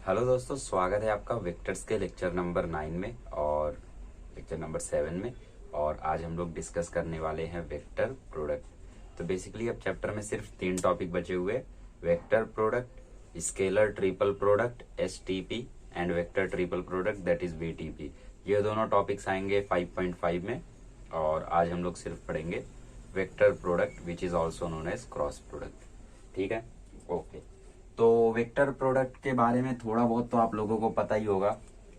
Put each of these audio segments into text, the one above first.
Hello दोस्तों, स्वागत है आपका वेक्टर्स के लेक्चर नंबर 9 में और लेक्चर नंबर 7 में। और आज हम लोग डिस्कस करने वाले हैं वेक्टर प्रोडक्ट। तो बेसिकली अब चैप्टर में सिर्फ 3 टॉपिक बचे हुए, vector product, scalar triple product STP and vector triple product that is VTP. ये दोनों टॉपिक्स आएंगे 5.5 में और आज हम लोग सिर्फ पढ़ेंगे vector product which is also known as cross product. ठीक है, ओके। तो वेक्टर प्रोडक्ट के बारे में थोड़ा बहुत तो आप लोगों को पता ही होगा,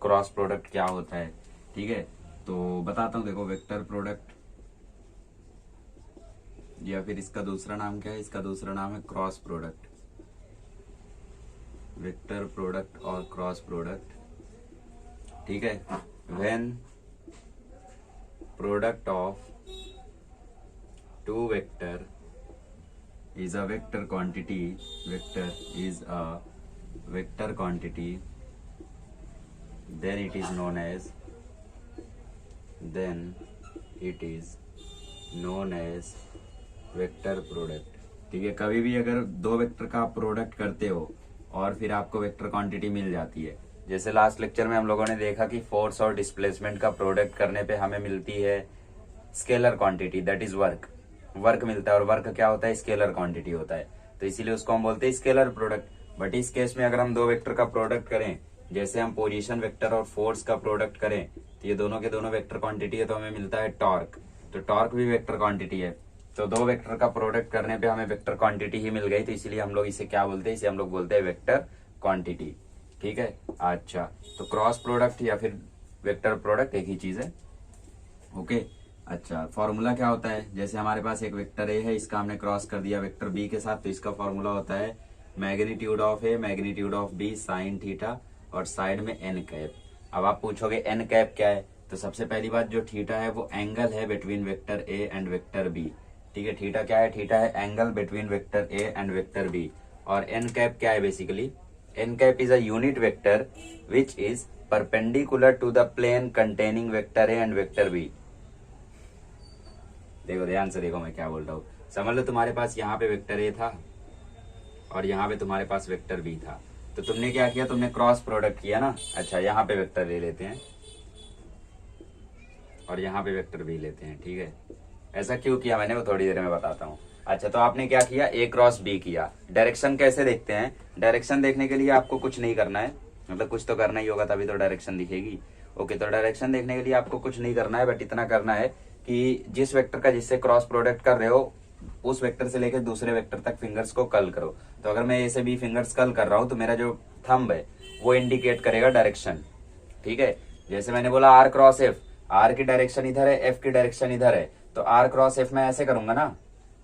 क्रॉस प्रोडक्ट क्या होता है। ठीक है, तो बताता हूँ। देखो, वेक्टर प्रोडक्ट या फिर इसका दूसरा नाम क्या है, इसका दूसरा नाम है क्रॉस प्रोडक्ट। वेक्टर प्रोडक्ट और क्रॉस प्रोडक्ट, ठीक है। When product of two vector is a vector quantity, vector is a vector quantity, then it is known as vector product. ठीक है, कभी भी अगर दो वेक्टर का आप प्रोडक्ट करते हो और फिर आपको वेक्टर क्वांटिटी मिल जाती है, जैसे लास्ट लेक्चर में हम लोगों ने देखा कि फोर्स और डिस्प्लेसमेंट का प्रोडक्ट करने पे हमें मिलती है scalar quantity, that is work मिलता है। और वर्क क्या होता है, स्केलर क्वांटिटी होता है, तो इसीलिए उसको हम बोलते हैं स्केलर प्रोडक्ट। बट इस केस में अगर हम दो वेक्टर का प्रोडक्ट करें, जैसे हम पोजीशन वेक्टर और फोर्स का प्रोडक्ट करें, तो ये दोनों के दोनों वेक्टर क्वांटिटी है, तो हमें मिलता है टॉर्क। तो टॉर्क भी वेक्टर क्वांटिटी है। तो दो वेक्टर का प्रोडक्ट करने पे हमें वेक्टर क्वांटिटी ही मिल गई, तो इसीलिए हम लोग इसे क्या बोलते हैं, इसे हम लोग बोलते हैं वेक्टर क्वांटिटी। ठीक है, अच्छा। तो क्रॉस प्रोडक्ट या फिर वेक्टर प्रोडक्ट एक ही चीज है। ओके, अच्छा। फॉर्मूला क्या होता है, जैसे हमारे पास एक वेक्टर ए है, इसका हमने क्रॉस कर दिया वेक्टर बी के साथ, तो इसका फॉर्मूला होता है magnitude of A magnitude of B sine theta और साइड में एन कैप। अब आप पूछोगे एन कैप क्या है, तो सबसे पहली बात, जो थीटा है वो एंगल है between vector A and vector B. ठीक है, थीटा क्या है, थीटा है angle between vector A and vector B. और एन कैप क्या है, basically N cap is a unit vector which is perpendicular to the plane containing vector A and vector B. देखो, ध्यान से देखो मैं क्या बोल रहा हूँ। समझ लो तुम्हारे पास यहाँ पे वेक्टर ए था और यहाँ पे तुम्हारे पास वेक्टर बी था, तो तुमने क्या किया, तुमने क्रॉस प्रोडक्ट किया ना। अच्छा, यहाँ पे वेक्टर ले लेते हैं और यहाँ पे वेक्टर बी लेते हैं। ठीक है, ऐसा क्यों किया मैंने वो थोड़ी देर में बताता हूँ। अच्छा, तो आपने क्या किया, ए क्रॉस बी किया। डायरेक्शन कैसे देखते हैं, डायरेक्शन देखने के लिए आपको कुछ नहीं करना है, मतलब कुछ तो करना ही होगा तभी तो डायरेक्शन दिखेगी। ओके, तो डायरेक्शन देखने के लिए आपको कुछ नहीं करना है, बट इतना करना है कि जिस वेक्टर का जिससे क्रॉस प्रोडक्ट कर रहे हो, उस वेक्टर से लेकर दूसरे वेक्टर तक फिंगर्स को कर्ल करो। तो अगर मैं ए से बी फिंगर्स कर्ल कर रहा हूं, तो मेरा जो थंब है वो इंडिकेट करेगा डायरेक्शन। ठीक है, जैसे मैंने बोला आर क्रॉस एफ, आर की डायरेक्शन इधर है, एफ की डायरेक्शन इधर है, तो आर क्रॉस एफ मैं ऐसे करूंगा ना,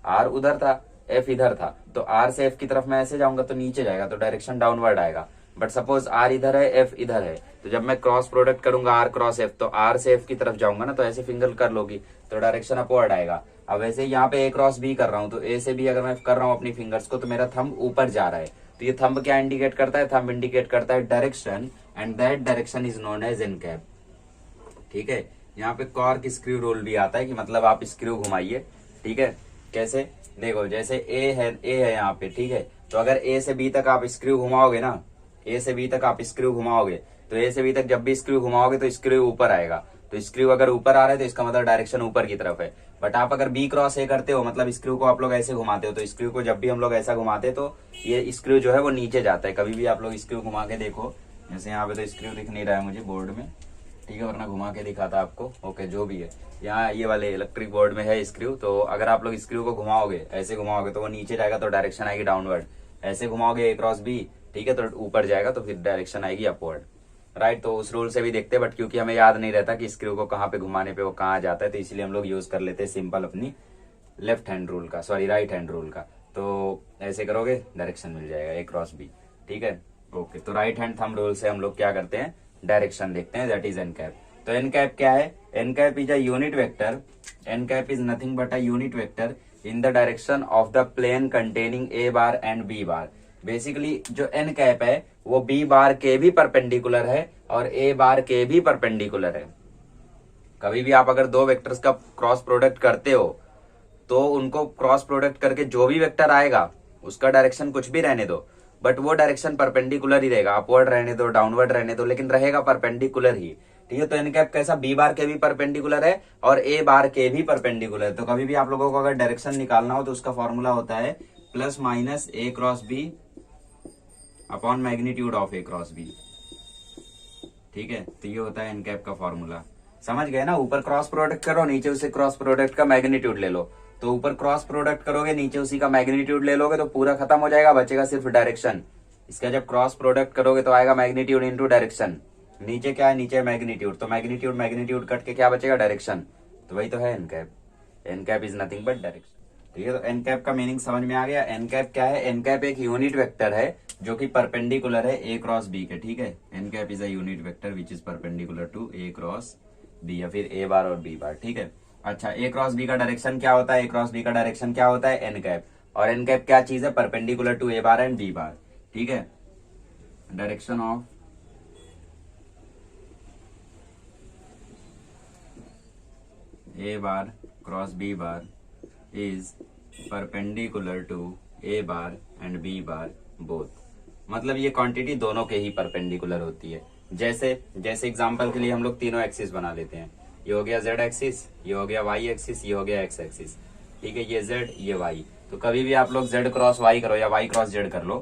आर उधर था, एफ इधर था, तो आर से एफ की तरफ मैं ऐसे जाऊंगा तो नीचे जाएगा, तो डायरेक्शन डाउनवर्ड आएगा। बट सपोज आर इधर है, एफ इधर है, तो जब मैं क्रॉस प्रोडक्ट करूंगा आर क्रॉस एफ, तो आर से एफ की तरफ जाऊंगा ना, तो ऐसे फिंगर कर लोगी तो डायरेक्शन अपवर्ड आएगा। अब वैसे यहाँ पे ए क्रॉस बी कर रहा हूँ, तो ए से बी अगर मैं कर रहा हूँ अपनी फिंगर्स को, तो मेरा थंब ऊपर जा रहा है। तो ये थंब क्या इंडिकेट करता है, थंब इंडिकेट करता है direction, and that direction is known as N cap. ठीक है, यहाँ पे कॉर्क स्क्रू रूल भी आता है कि मतलब आप स्क्रू घुमाइए। ठीक है, कैसे, देखो जैसे ए है यहाँ पे। ठीक है, तो अगर ए से बी तक आप स्क्रू घुमाओगे ना, ए से बी तक आप स्क्रू घुमाओगे, तो ए से बी तक जब भी स्क्रू घुमाओगे तो स्क्रू ऊपर आएगा। तो स्क्रू अगर ऊपर आ रहा है तो इसका मतलब डायरेक्शन ऊपर की तरफ है। बट आप अगर बी क्रॉस ए करते हो, मतलब स्क्रू को आप लोग ऐसे घुमाते हो, तो स्क्रू को जब भी हम लोग ऐसा घुमाते हैं तो ये स्क्रू जो है वो नीचे जाता है। कभी भी आप लोग स्क्रू घुमा के देखो, जैसे यहाँ पे तो स्क्रू दिख नहीं रहा है मुझे बोर्ड में, ठीक है, वरना घुमा के दिखाता आपको। ओके, जो भी है, यहाँ ये वाले इलेक्ट्रिक बोर्ड में है स्क्रू, तो अगर आप लोग स्क्रू को घुमाओगे, ऐसे घुमाओगे तो वो नीचे जाएगा, तो डायरेक्शन आएगी डाउनवर्ड। ऐसे घुमाओगे ए क्रॉस बी, ठीक है, तो ऊपर जाएगा, तो फिर डायरेक्शन आएगी अपवर्ड। राइट, तो उस रूल से भी देखते हैं, बट क्योंकि हमें याद नहीं रहता कि स्क्रू को कहाँ पे घुमाने पे वो कहाँ जाता है, तो इसलिए हम लोग यूज कर लेते हैं सिंपल अपनी लेफ्ट हैंड रूल का, सॉरी राइट हैंड रूल का। तो ऐसे करोगे डायरेक्शन मिल जाएगा ए क्रॉस बी। ठीक है, ओके। तो राइट हैंड थंब रूल से हम लोग क्या करते हैं, डायरेक्शन देखते हैं, दैट इज एन कैप। तो एन कैप क्या है, N cap is a unit vector, N cap is nothing but a unit vector in the direction of the plane containing A bar and B bar. Basically जो N cap है वो B bar के भी perpendicular है और ए bar के भी perpendicular है। कभी भी आप अगर दो वेक्टर्स का क्रॉस प्रोडक्ट करते हो, तो उनको क्रॉस प्रोडक्ट करके जो भी वेक्टर आएगा उसका डायरेक्शन कुछ भी रहने दो, बट वो डायरेक्शन परपेंडिकुलर ही रहेगा, अपवर्ड रहने दो डाउनवर्ड रहने दो, लेकिन रहेगा परपेंडिकुलर ही। ठीक है, तो एन कैप कैसा, बी बार के भी परपेंडिकुलर है और ए बार के भी परपेंडिकुलर है। तो कभी भी आप लोगों को अगर डायरेक्शन निकालना हो तो उसका फॉर्मूला होता है plus minus A cross B upon magnitude of A cross B. ठीक है, तो ये होता है एन कैप का फॉर्मूला। समझ गए ना, ऊपर क्रॉस प्रोडक्ट करो, नीचे उसे क्रॉस प्रोडक्ट का मैग्नीट्यूड ले लो। तो ऊपर क्रॉस प्रोडक्ट करोगे, नीचे उसी का मैग्नीट्यूड ले लोगे तो पूरा खत्म हो जाएगा, बचेगा सिर्फ डायरेक्शन। इसका जब क्रॉस प्रोडक्ट करोगे तो आएगा मैग्नीट्यूड इंटू डायरेक्शन। नीचे क्या है, नीचे मैग्नीट्यूड, तो मैग्नीट्यूड मैग्नीट्यूड कट के क्या बचेगा, डायरेक्शन। तो वही तो है N cap. N cap is nothing but direction. ठीक है, तो एन कैप का मीनिंग समझ में आ गया। एन कैप क्या है, एन कैप एक यूनिट वेक्टर है जो कि परपेंडिकुलर है ए क्रॉस बी के। ठीक है, N cap is a unit vector which is perpendicular to A cross B या फिर ए बार और बी बार। ठीक है, अच्छा ए क्रॉस बी का डायरेक्शन क्या होता है, ए क्रॉस बी का डायरेक्शन क्या होता है, एन कैप। और एन कैप क्या चीज है, perpendicular to A bar and B bar. ठीक है, direction of A bar cross B bar is perpendicular to A bar and B bar both. मतलब ये क्वांटिटी दोनों के ही परपेंडिकुलर होती है। जैसे जैसे एग्जांपल के लिए हम लोग तीनों एक्सिस बना लेते हैं। ये हो गया जेड एक्सिस, ये हो गया वाई एक्सिस, ये हो गया एक्स एक्सिस। ठीक है, ये जेड ये वाई। तो कभी भी आप लोग जेड क्रॉस वाई करो या वाई क्रॉस जेड कर लो,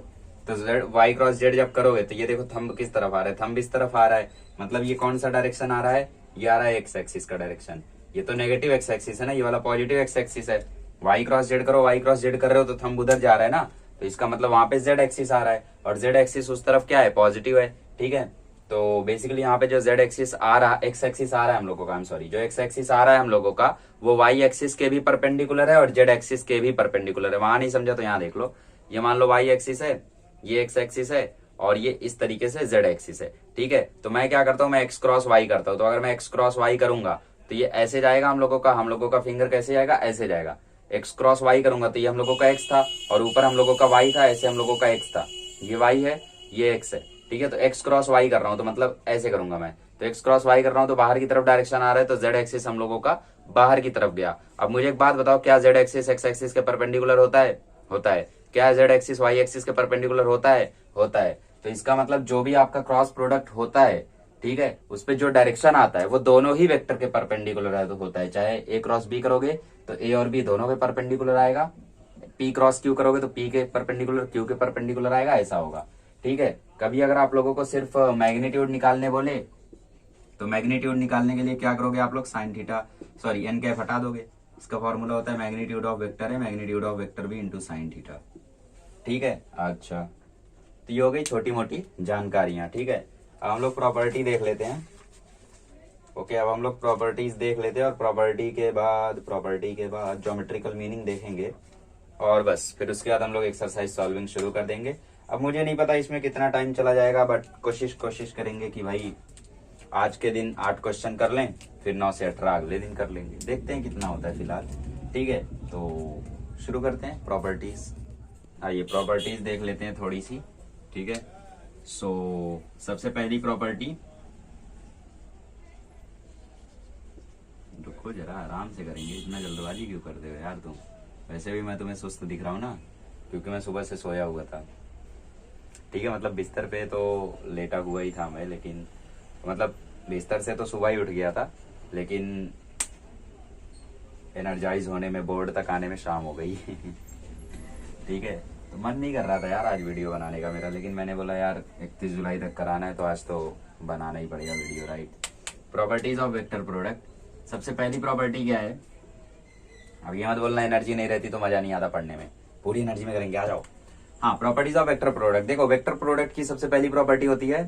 तो जेड वाई क्रॉस जेड जब करोगे तो ये देखो थंब किस तरफ आ रहा है, थंब इस तरफ आ रहा है। मतलब ये कौन सा डायरेक्शन आ रहा है, ये आ रहा है एक्स एक्सिस का डायरेक्शन। ये तो नेगेटिव एक्स एक्सिस है ना, ये वाला पॉजिटिव एक्स एक्सिस है। वाई क्रॉस जेड करो, वाई क्रॉस जेड कर रहे हो तो थंब उधर जा रहा है ना, तो इसका मतलब वहां पे जेड एक्सिस आ रहा है और जेड एक्सिस उस तरफ क्या है, पॉजिटिव है। ठीक है, तो बेसिकली यहाँ पे जो जेड एक्सिस आ रहा, एक्स एक्सिस आ रहा है हम लोगों का, I'm sorry, जो एक्स एक्सिस आ रहा है हम लोगों का वो वाई एक्सिस के भी परपेंडिकुलर है और जेड एक्सिस के भी परपेंडिकुलर है। वहां नहीं समझा तो यहाँ देख लो, ये मान लो वाई एक्सिस है, ये एक्स एक्सिस है और ये इस तरीके से जेड एक्सिस है। ठीक है, तो मैं क्या करता हूँ, मैं एक्स क्रॉस वाई करता हूँ। तो अगर मैं एक्स क्रॉस वाई करूंगा तो ये ऐसे जाएगा हम लोगों का फिंगर कैसे जाएगा, ऐसे जाएगा। एक्स क्रॉस वाई करूंगा तो ये हम लोगों का एक्स था और ऊपर हम लोगों का वाई था, ऐसे हम लोगों का एक्स था। ये वाई है, ये एक्स है। ठीक है, तो एक्स क्रॉस वाई कर रहा हूँ तो मतलब ऐसे करूंगा मैं, तो एक्स क्रॉस वाई कर रहा हूँ तो बाहर की तरफ डायरेक्शन आ रहा है, तो जेड एक्सिस हम लोगों का बाहर की तरफ गया। अब मुझे एक बात बताओ, क्या जेड एक्सिस एक्स एक्सिस के परपेंडिकुलर होता है, होता है। क्या जेड एक्सिस वाई एक्सिस के परपेंडिकुलर होता है, होता है। तो इसका मतलब जो भी आपका क्रॉस प्रोडक्ट होता है, ठीक है, उस पे जो डायरेक्शन आता है वो दोनों ही वेक्टर के परपेंडिकुलर होता है। चाहे ए क्रॉस बी करोगे तो ए और बी दोनों के परपेंडिकुलर आएगा, पी क्रॉस क्यू करोगे तो पी के परपेंडिकुलर क्यू के परपेंडिकुलर आएगा, ऐसा होगा। ठीक है, कभी अगर आप लोगों को सिर्फ मैग्नीट्यूड निकालने बोले तो मैग्नीट्यूड निकालने के लिए क्या करोगे आप लोग, sine theta sorry N cap हटा दोगे। इसका फॉर्मूला होता है मैग्नीट्यूड ऑफ वेक्टर है magnitude of vector B into sine theta. ठीक है, अच्छा तो ये हो गई छोटी मोटी जानकारियां। ठीक है, अब हम लोग प्रॉपर्टी देख लेते हैं। ओके, अब हम लोग प्रॉपर्टीज देख लेते हैं और प्रॉपर्टी के बाद ज्योमेट्रिकल मीनिंग देखेंगे और बस फिर उसके बाद हम लोग एक्सरसाइज सॉल्विंग शुरू कर देंगे। अब मुझे नहीं पता इसमें कितना टाइम चला जाएगा, बट कोशिश करेंगे कि भाई आज के दिन 8 क्वेश्चन कर लें, फिर 9 से 18 अगले दिन कर लेंगे, देखते हैं कितना होता है फिलहाल। ठीक है, तो शुरू करते हैं प्रॉपर्टीज। आइए प्रॉपर्टीज देख लेते हैं थोड़ी सी। ठीक है, सो सबसे पहली प्रॉपर्टी, रुको जरा आराम से करेंगे, इतना जल्दबाजी क्यों करते हो यार तुम। वैसे भी मैं तुम्हें सुस्त दिख रहा हूँ ना, क्योंकि मैं सुबह से सोया हुआ था। ठीक है, मतलब बिस्तर पे तो लेटा हुआ ही था मैं, लेकिन मतलब बिस्तर से तो सुबह ही उठ गया था, लेकिन एनर्जाइज होने में, बोर्ड तक आने में शाम हो गई। ठीक है, तो मन नहीं कर रहा था यार आज वीडियो बनाने का मेरा, लेकिन मैंने बोला यार 31 जुलाई तक कराना है तो आज तो बनाना ही पड़ेगा video, right. Properties of vector product. सबसे पहली प्रॉपर्टी क्या है, अब ये मत बोलना एनर्जी नहीं रहती तो मजा नहीं आता पढ़ने में, पूरी एनर्जी में करेंगे, आ जाओ। हाँ, प्रॉपर्टीज ऑफ वेक्टर प्रोडक्ट। देखो वेक्टर प्रोडक्ट की सबसे पहली प्रॉपर्टी होती है,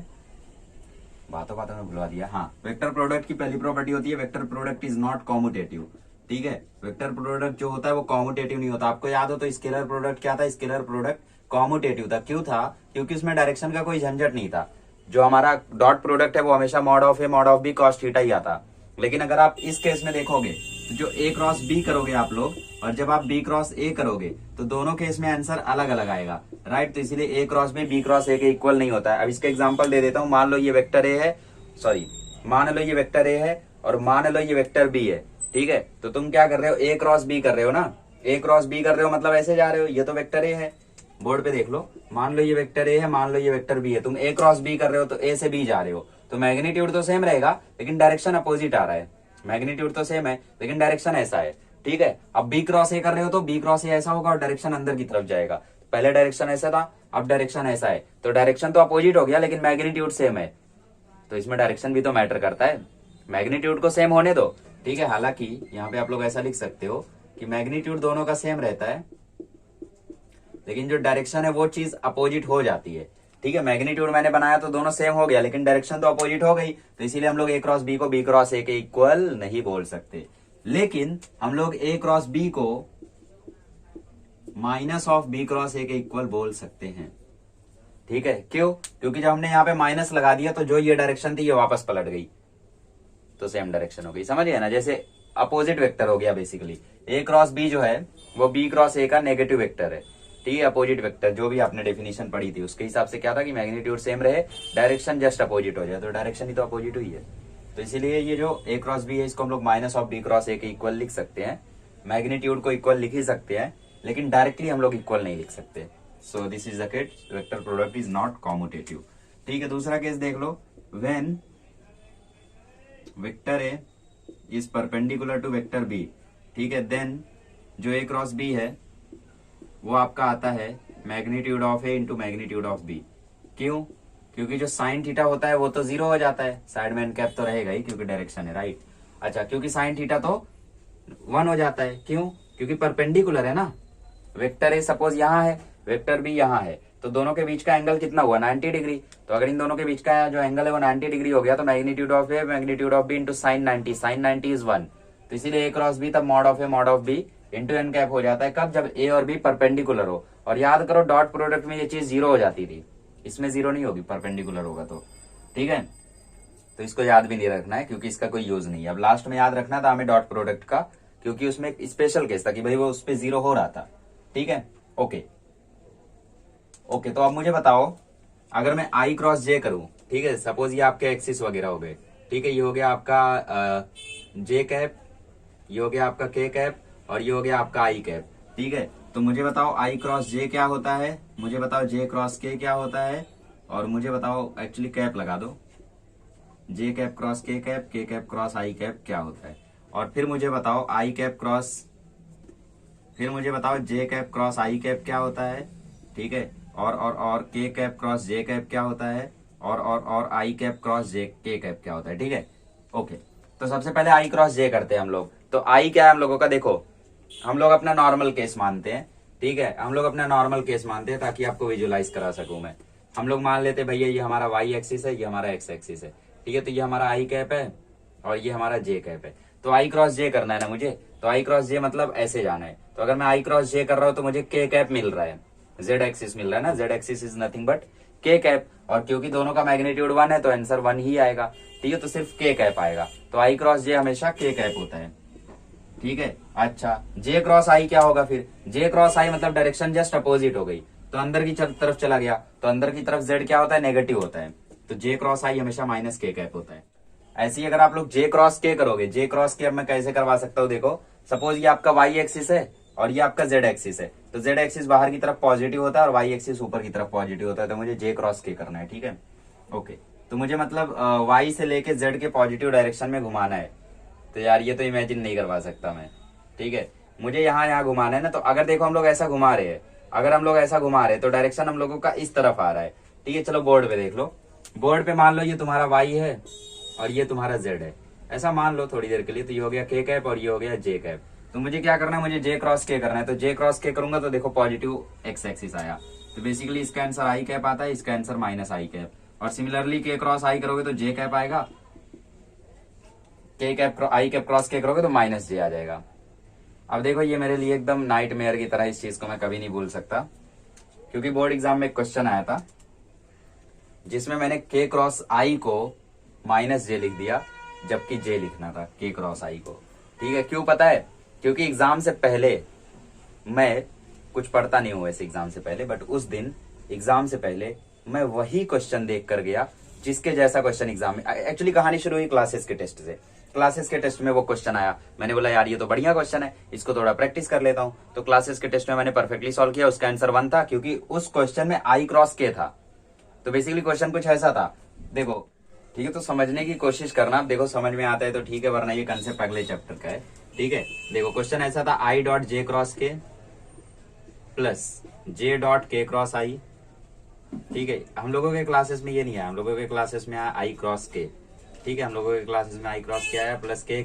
बातों बातों में भुलवा दिया। हाँ, वेक्टर प्रोडक्ट की पहली प्रॉपर्टी होती है vector product is not commutative. ठीक है, वेक्टर प्रोडक्ट जो होता है वो कॉम्यूटेटिव नहीं होता। आपको याद हो तो स्केलर प्रोडक्ट क्या था, स्केलर प्रोडक्ट कॉम्यूटेटिव था। क्यों था, क्योंकि उसमें डायरेक्शन का कोई झंझट नहीं था। जो हमारा डॉट प्रोडक्ट है वो हमेशा mod of A mod of B cos theta ही आता। लेकिन अगर आप इस केस में देखोगे तो जो ए क्रॉस बी करोगे आप लोग और जब आप बी क्रॉस ए करोगे तो दोनों केस में आंसर अलग अलग आएगा, राइट। तो इसीलिए A cross B cross A के इक्वल नहीं होता है। अब इसका एग्जांपल दे देता हूं। मान लो ये वेक्टर ए है, मान लो ये वेक्टर ए है और मान लो ये वेक्टर बी है। ठीक है, तो तुम क्या कर रहे हो, ए क्रॉस बी कर रहे हो ना, ए क्रॉस बी कर रहे हो मतलब ऐसे जा रहे हो, ये तो वेक्टर ए है। बोर्ड पे देख लो, मान लो ये वेक्टर ए है, मान लो ये वेक्टर बी है, तुम ए क्रॉस बी कर रहे हो तो ए से बी जा रहे हो, तो मैग्नीट्यूड तो सेम रहेगा लेकिन डायरेक्शन अपोजिट आ रहा है। मैग्नीट्यूड तो सेम है लेकिन डायरेक्शन ऐसा है, ठीक है। अब बी क्रॉस ए कर रहे हो तो बी क्रॉस ए ऐसा होगा और डायरेक्शन अंदर की तरफ जाएगा। पहले डायरेक्शन ऐसा था, अब डायरेक्शन ऐसा है, तो डायरेक्शन तो अपोजिट हो गया लेकिन मैग्नीट्यूड सेम है, तो इसमें डायरेक्शन भी तो मैटर करता है। मैग्नीट्यूड को सेम होने दो, ठीक है। हालांकि यहाँ पे आप लोग ऐसा लिख सकते हो कि मैग्नीट्यूड दोनों का सेम रहता है लेकिन जो डायरेक्शन है वो चीज अपोजिट हो जाती है, ठीक है। मैग्नीट्यूड मैंने बनाया तो दोनों सेम हो गया लेकिन डायरेक्शन तो अपोजिट हो गई, तो इसीलिए हम लोग ए क्रॉस बी को बी क्रॉस ए के इक्वल नहीं बोल सकते, लेकिन हम लोग ए क्रॉस बी को minus of B cross A के इक्वल बोल सकते हैं, ठीक है। क्यों? क्योंकि जब हमने यहाँ पे माइनस लगा दिया तो जो ये डायरेक्शन थी ये वापस पलट गई, तो सेम डायरेक्शन हो गई, समझिए ना, जैसे अपोजिट वेक्टर हो गया बेसिकली। ए क्रॉस बी जो है वो बी क्रॉस ए का नेगेटिव वेक्टर है, ठीक है, अपोजिट वेक्टर, जो भी आपने डेफिनेशन पढ़ी थी उसके हिसाब से क्या था कि मैग्नीट्यूड सेम रहे, डायरेक्शन जस्ट अपोजिट हो जाए, तो डायरेक्शन ही तो अपोजिट हुई है। तो इसीलिए ये जो ए क्रॉस बी है इसको हम लोग minus of B cross A के इक्वल लिख सकते हैं, मैग्नीट्यूड को इक्वल लिख ही सकते हैं लेकिन डायरेक्टली हम लोग इक्वल नहीं लिख सकते। So this is the case, vector product is not commutative, ठीक है। दूसरा केस देख लो, when vector A is perpendicular to vector B, ठीक है, देन जो ए क्रॉस बी है वो आपका आता है magnitude of A into magnitude of B. क्यों? क्योंकि जो साइन थीटा होता है वो तो जीरो हो जाता है, साइड में एन कैप तो रहेगा ही क्योंकि डायरेक्शन है, राइट। अच्छा, क्योंकि साइन थीटा तो 1 हो जाता है, क्यों? क्योंकि परपेंडिकुलर है ना, वेक्टर ए सपोज यहाँ है, वेक्टर बी यहाँ है, तो दोनों के बीच का एंगल कितना हुआ? 90 डिग्री। तो अगर इन दोनों के बीच का जो एंगल है वो 90 डिग्री हो गया तो magnitude of A magnitude of B into sine 90, sine 90 is 1, तो इसीलिए ए क्रॉस बी तब mod of A mod of B into N cap हो जाता है, कब? जब ए और बी परपेंडिकुलर हो। और याद करो डॉट प्रोडक्ट में ये चीज जीरो हो जाती थी, इसमें जीरो नहीं होगी, परपेंडिकुलर होगा तो, ठीक है। तो इसको याद भी नहीं रखना है क्योंकि इसका कोई यूज नहीं है। अब लास्ट में याद रखना था हमें डॉट प्रोडक्ट का, क्योंकि उसमें एक स्पेशल केस था कि भाई वो उस पर जीरो हो रहा था, ठीक है। ओके ओके, तो अब मुझे बताओ, अगर मैं आई क्रॉस जे करूं, ठीक है, सपोज ये आपके एक्सिस वगैरह हो गए, ठीक है, ये हो गया आपका जे कैप, ये हो गया आपका के कैप और ये हो गया आपका आई कैप, ठीक है। तो मुझे बताओ आई क्रॉस जे क्या होता है, मुझे बताओ जे क्रॉस के क्या होता है, और मुझे बताओ, एक्चुअली कैप लगा दो, जे cap cross K cap cross आई कैप क्या होता है, और फिर मुझे बताओ आई कैप क्रॉस, फिर मुझे बताओ जे कैप क्रॉस आई कैप क्या होता है, ठीक है, और के कैप क्रॉस जे कैप क्या होता है, और आई कैप क्रॉस जे के कैप क्या होता है, ठीक है। ओके, तो सबसे पहले आई क्रॉस जे करते हैं हम लोग। तो आई क्या है हम लोगों का, देखो हम लोग अपना नॉर्मल केस मानते हैं, ठीक है, हम लोग अपना नॉर्मल केस मानते हैं ताकि आपको विजुअलाइज करा सकूं मैं। हम लोग मान लेते भैया ये हमारा वाई एक्सिस है, ये हमारा एक्स एक्सिस है, ठीक है, तो ये हमारा आई कैप है और ये हमारा जे कैप है। तो आई क्रॉस जे करना है ना मुझे, तो आई क्रॉस जे मतलब ऐसे जाना है। तो अगर मैं आई क्रॉस जे कर रहा हूं तो मुझे के कैप मिल रहा है, जेड एक्सिस मिल रहा है ना, Z axis is nothing but के कैप, और क्योंकि दोनों का मैग्नीट्यूड 1 है तो आंसर 1 ही आएगा, ठीक है, तो सिर्फ के कैप आएगा। तो आई क्रॉस जे हमेशा के कैप होता है, ठीक है। अच्छा, जे क्रॉस आई क्या होगा फिर? जे क्रॉस आई मतलब डायरेक्शन जस्ट अपोजिट हो गई, तो अंदर की तरफ चला गया, तो अंदर की तरफ जेड क्या होता है? नेगेटिव होता है, तो जे क्रॉस आई हमेशा माइनस के कैप होता है। ऐसे ही अगर आप लोग जे क्रॉस के करोगे, जे क्रॉस के अब मैं कैसे करवा सकता हूँ, देखो सपोज ये आपका वाई एक्सिस है और ये आपका जेड एक्सिस है, तो जेड एक्सिस बाहर की तरफ पॉजिटिव होता है और वाई एक्सिस ऊपर की तरफ पॉजिटिव होता है, तो मुझे जे क्रॉस के करना है, ठीक है। ओके, तो मुझे मतलब वाई से लेके जेड के पॉजिटिव डायरेक्शन में घुमाना है, तो यार ये तो इमेजिन नहीं करवा सकता मैं, ठीक है, मुझे यहाँ घुमाना है ना। तो अगर देखो हम लोग ऐसा घुमा रहे हैं, अगर हम लोग ऐसा घुमा रहे हैं तो डायरेक्शन हम लोगों का इस तरफ आ रहा है, ठीक है। चलो बोर्ड पे देख लो, बोर्ड पे मान लो ये तुम्हारा वाई है और ये तुम्हारा जेड है, ऐसा मान लो थोड़ी देर के लिए, तो ये हो गया के कैप और ये हो गया जे कैप। तो मुझे क्या करना है, मुझे जे क्रॉस के करना है, तो जे क्रॉस के करूंगा तो देखो पॉजिटिव एक्स एक्सिस आया, तो बेसिकली इसका आंसर आई कैप आता है, इसका आंसर माइनस आई कैप। और सिमिलरली के क्रॉस आई करोगे तो जे कैप आएगा, के कैप आई कैप क्रॉस के करोगे तो माइनस जे आ जाएगा। अब देखो ये मेरे लिए एकदम नाइटमेयर की तरह, इस चीज को मैं कभी नहीं भूल सकता, क्योंकि बोर्ड एग्जाम में एक क्वेश्चन आया था जिसमें मैंने के क्रॉस आई को माइनस जे लिख दिया, जबकि जे लिखना था के क्रॉस आई को, ठीक है। क्यों पता है? क्योंकि एग्जाम से पहले मैं कुछ पढ़ता नहीं हूं ऐसे एग्जाम से पहले, बट उस दिन एग्जाम से पहले मैं वही क्वेश्चन देख कर गया जिसके जैसा क्वेश्चन एग्जाम में, एक्चुअली कहानी शुरू हुई क्लासेस के टेस्ट से। क्लासेस के टेस्ट में वो क्वेश्चन आया, मैंने बोला यार ये तो बढ़िया क्वेश्चन है, इसको थोड़ा प्रैक्टिस कर लेता हूँ। तो क्लासेस के टेस्ट में मैंने परफेक्टली सॉल्व किया, उसका आंसर 1 था, क्योंकि उस क्वेश्चन में आई क्रॉस के था। तो बेसिकली क्वेश्चन कुछ ऐसा था, देखो ठीक है, तो समझने की कोशिश करना, देखो समझ में आता है तो ठीक है, वरना ये कंसेप्ट अगले चैप्टर का है, ठीक है। देखो क्वेश्चन ऐसा था, आई डॉट जे क्रॉस के प्लस जे डॉट के क्रॉस आई, ठीक है। हम लोगों के क्लासेस में ये नहीं आया, हम लोगों के क्लासेस में आया आई क्रॉस के, ठीक है, हम लोगों के क्लासेस में आई क्रॉस के आया प्लस के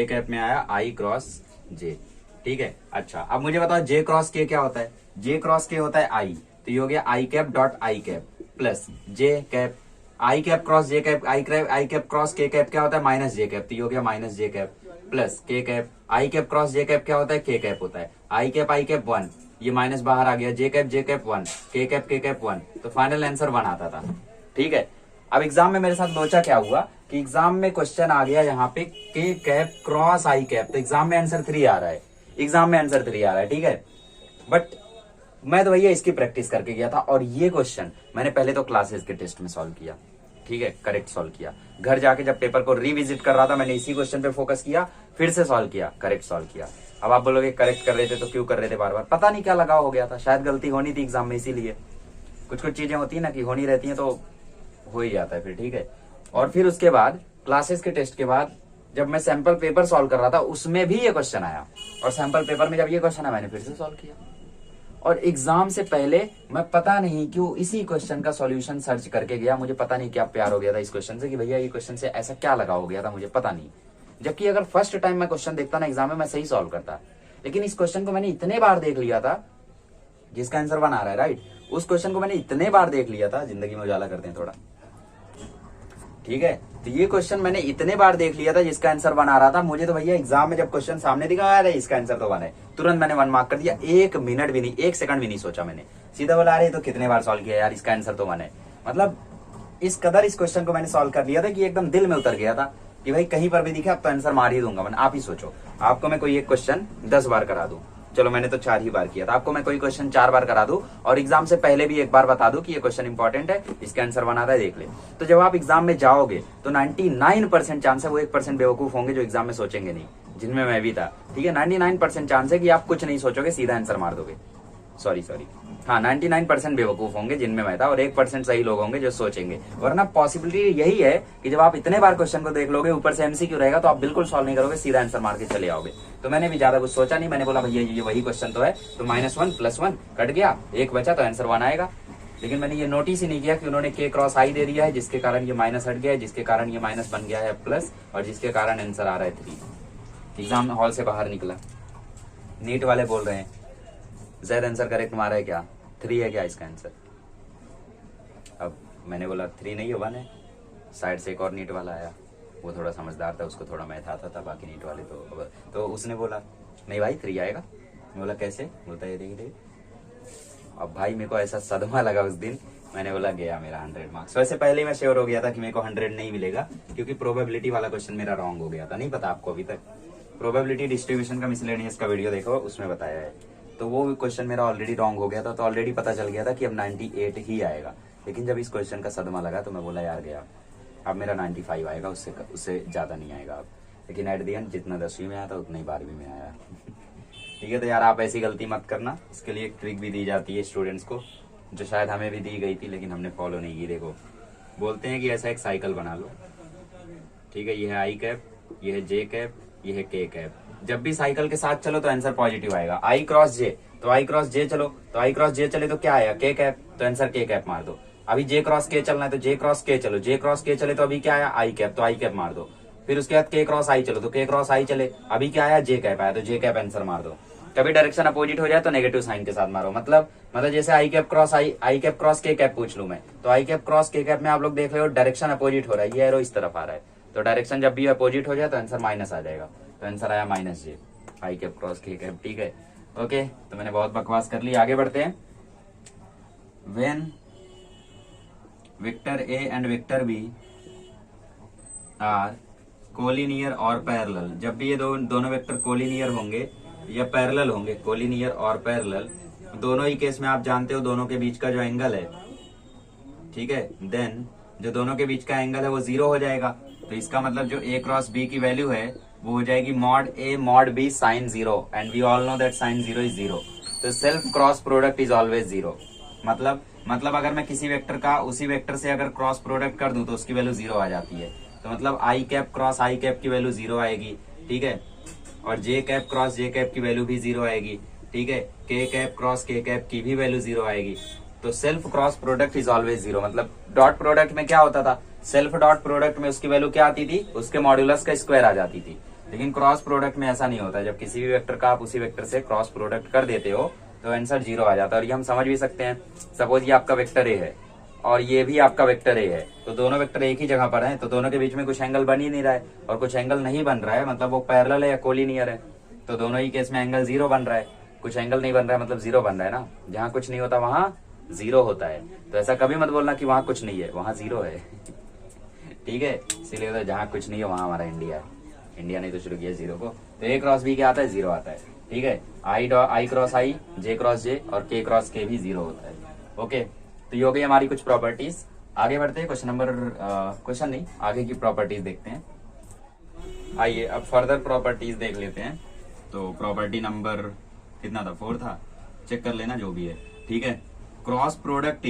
कैप में आया आई क्रॉस जे, ठीक है। अच्छा अब मुझे बताओ जे क्रॉस के क्या होता है, जे क्रॉस के होता है आई, तो ये हो गया I cap dot I cap plus J cap, I cap cross J cap, I cap cross K cap क्या होता है माइनस जे कैप, तो ये हो गया माइनस जे कैप प्लस के cap, I cap cross J cap क्या होता है के कैप होता है, आई कैप 1, ये माइनस बाहर आ गया, जे कैप 1, के कैप 1, तो फाइनल आंसर 1 आता था, ठीक है। अब एग्जाम में मेरे साथ लोचा क्या हुआ कि एग्जाम में क्वेश्चन आ गया यहाँ पे के कैप क्रॉस आई कैप, तो एग्जाम में आंसर 3 आ रहा है, एग्जाम में आंसर 3 आ रहा है, ठीक है। बट मैं तो भैया इसकी प्रैक्टिस करके गया था, और ये क्वेश्चन मैंने पहले तो क्लासेस के टेस्ट में सॉल्व किया, ठीक है, करेक्ट सॉल्व किया, घर जाके जब पेपर को रिविजिट कर रहा था मैंने इसी क्वेश्चन पे फोकस किया, फिर से सॉल्व किया, करेक्ट सॉल्व किया। अब आप बोलोगे करेक्ट कर रहे थे तो क्यों कर रहे थे बार बार, पता नहीं क्या लगाव हो गया था, शायद गलती होनी थी एग्जाम में, इसीलिए कुछ चीजें होती है ना कि होनी रहती है तो हो ही जाता है फिर, ठीक है। और फिर उसके बाद क्लासेस के टेस्ट के बाद जब मैं सैंपल पेपर सॉल्व कर रहा था उसमें भी ये क्वेश्चन आया, और सैंपल पेपर में जब ये क्वेश्चन आया मैंने फिर से सॉल्व किया, और एग्जाम से पहले मैं पता नहीं क्यों इसी क्वेश्चन का सॉल्यूशन सर्च करके गया, मुझे पता नहीं क्या प्यार हो गया था इस क्वेश्चन से कि भैया ये क्वेश्चन से ऐसा क्या लगा हो गया था, मुझे पता नहीं। जबकि अगर फर्स्ट टाइम मैं क्वेश्चन देखता ना एग्जाम में मैं सही सॉल्व करता, लेकिन इस क्वेश्चन को मैंने इतने बार देख लिया था, जिसका आंसर 1 आ रहा है राइट, उस क्वेश्चन को मैंने इतने बार देख लिया था, जिंदगी में उजाला करते हैं थोड़ा, ठीक है। तो ये क्वेश्चन मैंने इतने बार देख लिया था जिसका आंसर 1 आ रहा था, मुझे तो भैया एग्जाम में जब क्वेश्चन सामने दिखा आ रहा है इसका आंसर तो 1 है, तुरंत मैंने 1 मार्क कर दिया, 1 मिनट भी नहीं, 1 सेकंड भी नहीं सोचा मैंने, सीधा बोला अरे तो कितने बार सॉल्व किया यार, इसका आंसर तो 1 है। मतलब इस कदर इस क्वेश्चन को मैंने सॉल्व कर लिया था कि एकदम दिल में उतर गया था कि भाई कहीं पर भी दिखे अब तो आंसर मार ही दूंगा मैं। आप ही सोचो, आपको मैं कोई एक क्वेश्चन 10 बार करा दूं, चलो मैंने तो 4 ही बार किया था, आपको मैं कोई क्वेश्चन 4 बार करा दूं और एग्जाम से पहले भी एक बार बता दूं कि ये क्वेश्चन इंपॉर्टेंट है, इसका आंसर 1 आता है देख ले, तो जब आप एग्जाम में जाओगे तो 99% चांस है वो 1% बेवकूफ होंगे जो एग्जाम में सोचेंगे नहीं, जिनमें मैं भी था, ठीक है। 99% चांस है कि आप कुछ नहीं सोचोगे सीधा आंसर मार दोगे, सॉरी हाँ 99% बेवकूफ होंगे जिनमें मैं था, और 1% सही लोग होंगे जो सोचेंगे, वरना पॉसिबिलिटी यही है कि जब आप इतने बार क्वेश्चन को देख लोगे ऊपर से एमसीक्यू रहेगा तो आप बिल्कुल सॉल्व नहीं करोगे, सीधा आंसर मार के चले आओगे। तो मैंने भी ज्यादा कुछ सोचा नहीं, मैंने बोला भैया ये वही क्वेश्चन तो है, तो -1 +1 कट गया, 1 बचा तो आंसर 1 आएगा। लेकिन मैंने ये नोटिस ही नहीं किया कि उन्होंने के क्रॉस आई दे दिया है, जिसके कारण ये माइनस हट गया है, जिसके कारण ये माइनस बन गया है प्लस, और जिसके कारण आंसर आ रहा है 3। एग्जाम हॉल से बाहर निकला, नीट वाले बोल रहे हैं ज़ैद आंसर करेक्ट मारा है क्या, 3 है क्या इसका आंसर। अब मैंने बोला 3 नहीं है 1 है। साइड से एक और नीट वाला आया, वो थोड़ा समझदार था, उसको थोड़ा मैथ आता था, बाकी नीट वाले तो उसने बोला नहीं भाई 3 आएगा। मैं बोला कैसे, बोलता है देखिए। अब भाई मेरे को ऐसा सदमा लगा उस दिन, मैंने बोला गया मेरा 100 मार्क्स। वैसे पहले ही मैं श्योर हो गया था कि मेरे को 100 नहीं मिलेगा, क्योंकि प्रोबेबिलिटी वाला क्वेश्चन मेरा रॉन्ग हो गया था, नहीं पता आपको अभी तक। प्रोबेबिलिटी डिस्ट्रीब्यूशन का मिसलेनियस का वीडियो देखो, उसमें बताया है। तो वो क्वेश्चन मेरा ऑलरेडी रॉन्ग हो गया था, तो ऑलरेडी पता चल गया था कि अब 98 ही आएगा। लेकिन जब इस क्वेश्चन का सदमा लगा तो मैं बोला यार गया, अब मेरा 95 आएगा, उससे ज्यादा नहीं आएगा अब। लेकिन एट द एंड जितना 10वीं में आया था उतना ही 12वीं में आया। ठीक है, तो यार आप ऐसी गलती मत करना। इसके लिए एक ट्रिक भी दी जाती है स्टूडेंट्स को, जो शायद हमें भी दी गई थी लेकिन हमने फॉलो नहीं की। देखो बोलते हैं कि ऐसा एक साइकिल बना लो, ठीक है, ये है आई कैप, ये है जे कैप, ये है के कैप। जब भी साइकिल के साथ चलो तो आंसर पॉजिटिव आएगा। आई क्रॉस जे, तो आई क्रॉस जे चलो, तो आई क्रॉस जे चले तो क्या आया, के कैप, तो आंसर के कैप मार दो। अभी जे क्रॉस के चलना है तो जे क्रॉस के चलो, जे क्रॉस के चले तो अभी क्या आया, आई कैप, तो आई कैप मार दो। फिर उसके बाद के क्रॉस आई चलो तो के क्रॉस आई चले, अभी क्या आया, जे कैप आया, तो जे कैप आंसर मार दो। कभी डायरेक्शन अपोजिट हो जाए तो नेगेटिव साइन के साथ मारो। मतलब जैसे आई कैप क्रॉस आई कैप क्रॉस के कैप पूछ लूं मैं, तो आई कैप क्रॉस के कैप में आप लोग देख रहे हो डायरेक्शन अपोजिट हो रहा है, ये एरो इस तरफ आ रहा है, तो डायरेक्शन जब भी अपोजिट हो जाए तो आंसर माइनस आ जाएगा, तो आंसर आया -j, आई कैप क्रॉस के कैप। ठीक है, ओके, तो मैंने बहुत बकवास कर ली, आगे बढ़ते हैं। When vector A and vector B are collinear और पैरेलल, जब भी ये दोनों वेक्टर कोलिनियर होंगे या पैरेलल होंगे, कोलिनियर और पैरेलल, दोनों ही केस में आप जानते हो दोनों के बीच का जो एंगल है, ठीक है, देन जो दोनों के बीच का एंगल है वो 0 हो जाएगा। तो इसका मतलब जो a क्रॉस b की वैल्यू है वो हो जाएगी mod a mod b sine 0 and we all know that sine 0 is 0। तो self cross product is always 0। मतलब अगर मैं किसी वेक्टर का उसी वेक्टर से अगर क्रॉस प्रोडक्ट कर दूं तो उसकी वैल्यू 0 आ जाती है। तो मतलब आई कैप क्रॉस आई कैप की वैल्यू 0 आएगी, ठीक है। और जे कैप क्रॉस जे कैप की वैल्यू भी 0 आएगी, ठीक है। के कैप क्रॉस के कैप की भी वैल्यू 0 आएगी। तो self cross product is always 0। मतलब डॉट प्रोडक्ट में क्या होता था, सेल्फ डॉट प्रोडक्ट में उसकी वैल्यू क्या आती थी, उसके मॉड्यूलस का स्क्वायर आ जाती थी। लेकिन क्रॉस प्रोडक्ट में ऐसा नहीं होता। जब किसी भी वेक्टर का आप उसी वेक्टर से क्रॉस प्रोडक्ट कर देते हो तो आंसर 0 आ जाता है। और ये हम समझ भी सकते हैं। सपोज ये आपका वेक्टर ए है और ये भी आपका वेक्टर ए है, तो दोनों वेक्टर एक ही जगह पर हैं, तो दोनों के बीच में कुछ एंगल बन ही नहीं रहा है और कुछ एंगल नहीं बन रहा है, मतलब वो पैरेलल है या कोलिनियर है। तो दोनों ही केस में एंगल 0 बन रहा है। कुछ एंगल नहीं बन रहा है मतलब 0 बन रहा है ना। जहाँ कुछ नहीं होता वहां 0 होता है। तो ऐसा कभी मत बोलना कि वहां कुछ नहीं है, वहां 0 है। ठीक है, इसीलिए तो जहाँ कुछ नहीं है वहां हमारा इंडिया है। इंडिया ने तो शुरू किया 0 को। तो ए क्रॉस बी क्या आता है, 0 आता है, ठीक है। आई क्रॉस आई, जे क्रॉस जे और के क्रॉस के भी 0 होता है। ओके, तो ये हो गई हमारी कुछ प्रॉपर्टीज। आगे बढ़ते हैं, क्वेश्चन नहीं, आगे की प्रॉपर्टीज देखते हैं। आइए अब फर्दर प्रॉपर्टीज देख लेते हैं। तो प्रॉपर्टी नंबर कितना था, 4 था, चेक कर लेना जो भी है, ठीक है। क्रॉस प्रोडक्ट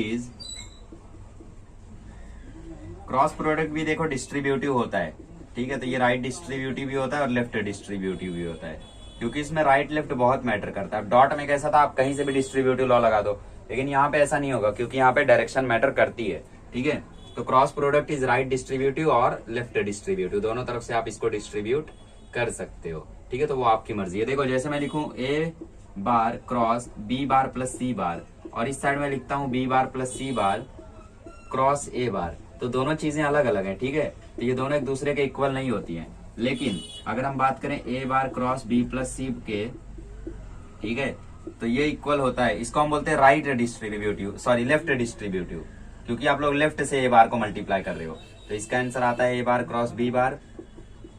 भी देखो डिस्ट्रीब्यूटिव होता है, ठीक है। तो ये राइट डिस्ट्रीब्यूटिव भी होता है और लेफ्ट डिस्ट्रीब्यूटिव भी होता है, क्योंकि इसमें राइट लेफ्ट बहुत मैटर करता है। डॉट में कैसा था, आप कहीं से भी डिस्ट्रीब्यूटिव लॉ लगा दो, लेकिन यहाँ पे ऐसा नहीं होगा क्योंकि यहाँ पे डायरेक्शन मैटर करती है, ठीक है। तो cross product is right distributive और लेफ्ट डिस्ट्रीब्यूटिव, दोनों तरफ से आप इसको डिस्ट्रीब्यूट कर सकते हो, ठीक है। तो वो आपकी मर्जी है। देखो जैसे मैं लिखूं A bar cross B bar plus C bar और इस साइड में लिखता हूं B bar plus C bar cross A bar, तो दोनों चीजें अलग अलग हैं, ठीक है। तो ये दोनों एक दूसरे के इक्वल नहीं होती हैं। लेकिन अगर हम बात करें ए बार क्रॉस बी प्लस सी के, ठीक है, तो ये इक्वल होता है। इसको हम बोलते हैं right distributive, sorry left distributive, क्योंकि आप लोग लेफ्ट से ए बार को मल्टीप्लाई कर रहे हो। तो इसका आंसर आता है A bar cross B bar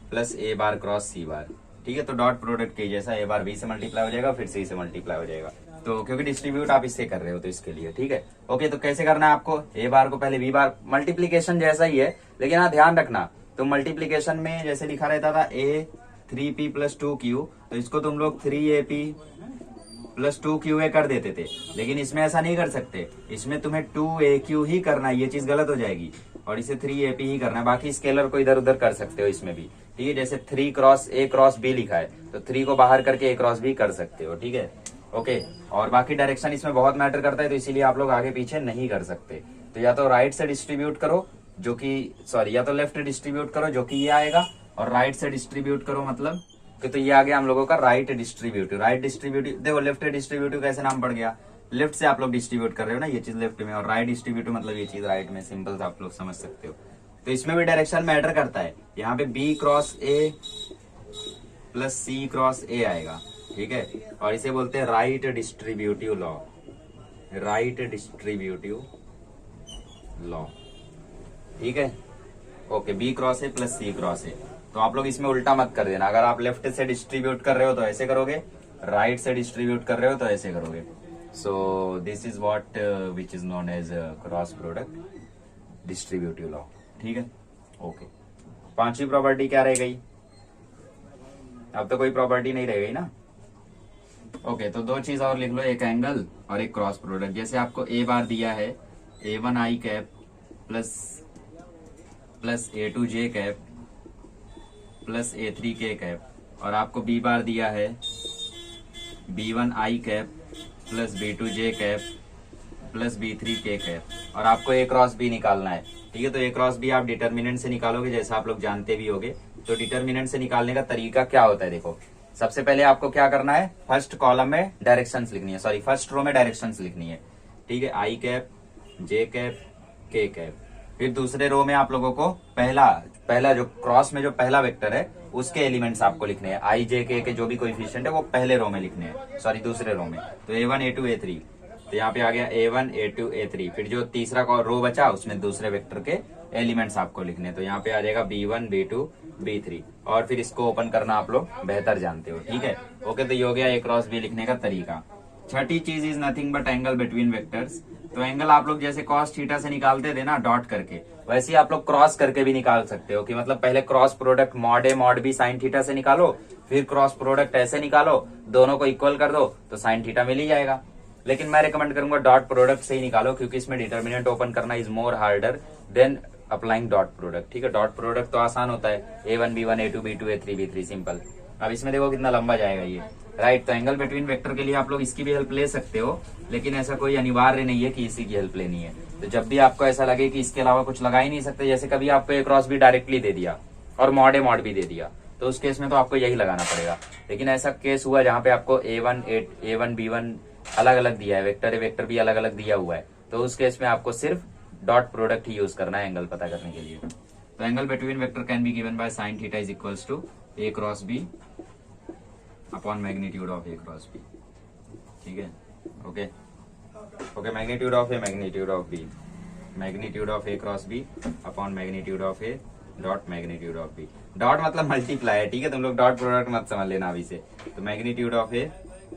plus A bar cross सी बार, ठीक है। तो डॉट प्रोडक्ट के जैसा ए बार बी से मल्टीप्लाई हो जाएगा, फिर सी से मल्टीप्लाई हो जाएगा। तो क्योंकि डिस्ट्रीब्यूट आप इससे कर रहे हो तो इसके लिए, ठीक है। ओके, तो कैसे करना है आपको, ए बार को पहले बी बार, मल्टीप्लीकेशन जैसा ही है, लेकिन हाँ ध्यान रखना। तो मल्टीप्लीकेशन में जैसे लिखा रहता था ए 3p प्लस 2q, तो इसको तुम लोग 3ap प्लस 2qa कर देते थे। लेकिन इसमें ऐसा नहीं कर सकते, इसमें तुम्हें 2aq ही करना है, ये चीज गलत हो जाएगी। और इसे 3ap ही करना है, बाकी स्केलर को इधर उधर कर सकते हो इसमें भी, ठीक है। जैसे 3 क्रॉस a क्रॉस b लिखा है तो 3 को बाहर करके a क्रॉस b कर सकते हो, ठीक है। ओके, और बाकी डायरेक्शन इसमें बहुत मैटर करता है, तो इसीलिए आप लोग आगे पीछे नहीं कर सकते। तो या तो राइट से डिस्ट्रीब्यूट करो जो कि या तो लेफ्ट डिस्ट्रीब्यूट करो जो कि ये आएगा, और राइट से डिस्ट्रीब्यूट करो मतलब कि, तो ये आ गया हम लोगों का राइट डिस्ट्रीब्यूटिव। राइट डिस्ट्रीब्यूटिव देखो, लेफ्ट डिस्ट्रीब्यूटिव कैसे नाम पड़ गया, लेफ्ट से आप लोग डिस्ट्रीब्यूट कर रहे हो ना, ये चीज लेफ्ट में, और राइट डिस्ट्रीब्यूटिव मतलब ये चीज राइट में, सिंपल आप लोग समझ सकते हो। तो इसमें भी डायरेक्शन मैटर करता है। यहाँ पे B cross A plus C cross A आएगा, ठीक है। और इसे बोलते हैं right distributive law, right distributive law, ठीक है। Okay, B cross A plus C cross A. तो आप लोग इसमें उल्टा मत कर देना। अगर आप लेफ्ट से डिस्ट्रीब्यूट कर रहे हो तो ऐसे करोगे, राइट से डिस्ट्रीब्यूट कर रहे हो तो ऐसे करोगे। So this is what which is known as cross product distributive law, ठीक है। ओके, पांचवी प्रॉपर्टी क्या रह गई, अब तो कोई प्रॉपर्टी नहीं रह गई ना। ओके, तो दो चीज और लिख लो, एक एंगल और एक क्रॉस प्रोडक्ट। जैसे आपको ए बार दिया है a1 i cap plus a2 j cap plus a3 k cap, और आपको b बार दिया है b1 i cap plus b2 j cap plus b3 k cap, और आपको a क्रॉस b निकालना है, ठीक है। तो a क्रॉस b आप डिटर्मिनेंट से निकालोगे, जैसा आप लोग जानते भी होगे। तो डिटर्मिनेंट से निकालने का तरीका क्या होता है, देखो सबसे पहले आपको क्या करना है, फर्स्ट कॉलम में डायरेक्शंस लिखनी है, सॉरी फर्स्ट रो में डायरेक्शंस लिखनी है, ठीक है। आई कैप, जे कैप, के कैप। फिर दूसरे रो में आप लोगों को पहला जो क्रॉस में जो पहला वेक्टर है उसके एलिमेंट्स आपको लिखने हैं, आई जे के जो भी कोएफिशिएंट है वो पहले रो में लिखने हैं, सॉरी दूसरे रो में। तो a1 a2 a3, तो यहाँ पे आ गया a1 a2 a3। फिर जो तीसरा रो बचा उसमें दूसरे वेक्टर के एलिमेंट्स आपको लिखने हैं, तो यहाँ पे आ जाएगा b1 b2 b3, और फिर इसको ओपन करना आप लोग बेहतर जानते हो, ठीक है। ओके, तो ये हो गया a क्रॉस b लिखने का तरीका। छठी चीज is nothing but angle between vectors. तो एंगल आप लोग जैसे कॉस थीटा से निकालते थे ना डॉट करके, वैसे ही आप लोग क्रॉस करके भी निकाल सकते हो कि मतलब पहले क्रॉस प्रोडक्ट मॉड ए मॉड बी साइन थीटा से निकालो, फिर क्रॉस प्रोडक्ट ऐसे निकालो, दोनों को इक्वल कर दो तो साइन थीटा मिल ही जाएगा। लेकिन मैं रिकमेंड करूंगा डॉट प्रोडक्ट से ही निकालो, क्योंकि इसमें डिटर्मिनेंट ओपन करना is more harder than applying dot product. ठीक है, डॉट प्रोडक्ट तो आसान होता है, A1 B1 A2 B2 A3 B3 simple. अब इसमें देखो कितना लंबा जाएगा ये, राइट। तो एंगल बिटवीन वेक्टर के लिए आप लोग इसकी भी हेल्प ले सकते हो, लेकिन ऐसा कोई अनिवार्य नहीं है कि इसी की हेल्प लेनी है। तो जब भी आपको ऐसा लगे कि इसके अलावा कुछ लगा ही नहीं सकते, जैसे कभी आपको ए क्रॉस बी डायरेक्टली दे दिया और मॉड ए मॉड बी दे दिया, तो उस केस में तो आपको यही लगाना पड़ेगा। लेकिन ऐसा केस हुआ जहाँ पे आपको A1 B1 अलग अलग दिया है, वेक्टर ए वेक्टर बी अलग अलग दिया हुआ है, तो उस केस में आपको सिर्फ डॉट प्रोडक्ट ही यूज करना है एंगल पता करने के लिए। तो angle between vector can be given by sine theta is equals to A cross B upon magnitude of A cross B. ठीक है, okay okay, magnitude of A magnitude of B, magnitude of A cross B upon magnitude of A dot magnitude of B. Dot मतलब multiply है, ठीक है, तुम लोग dot product मत समझ लेना अभी से। तो मैग्नीट्यूड ऑफ ए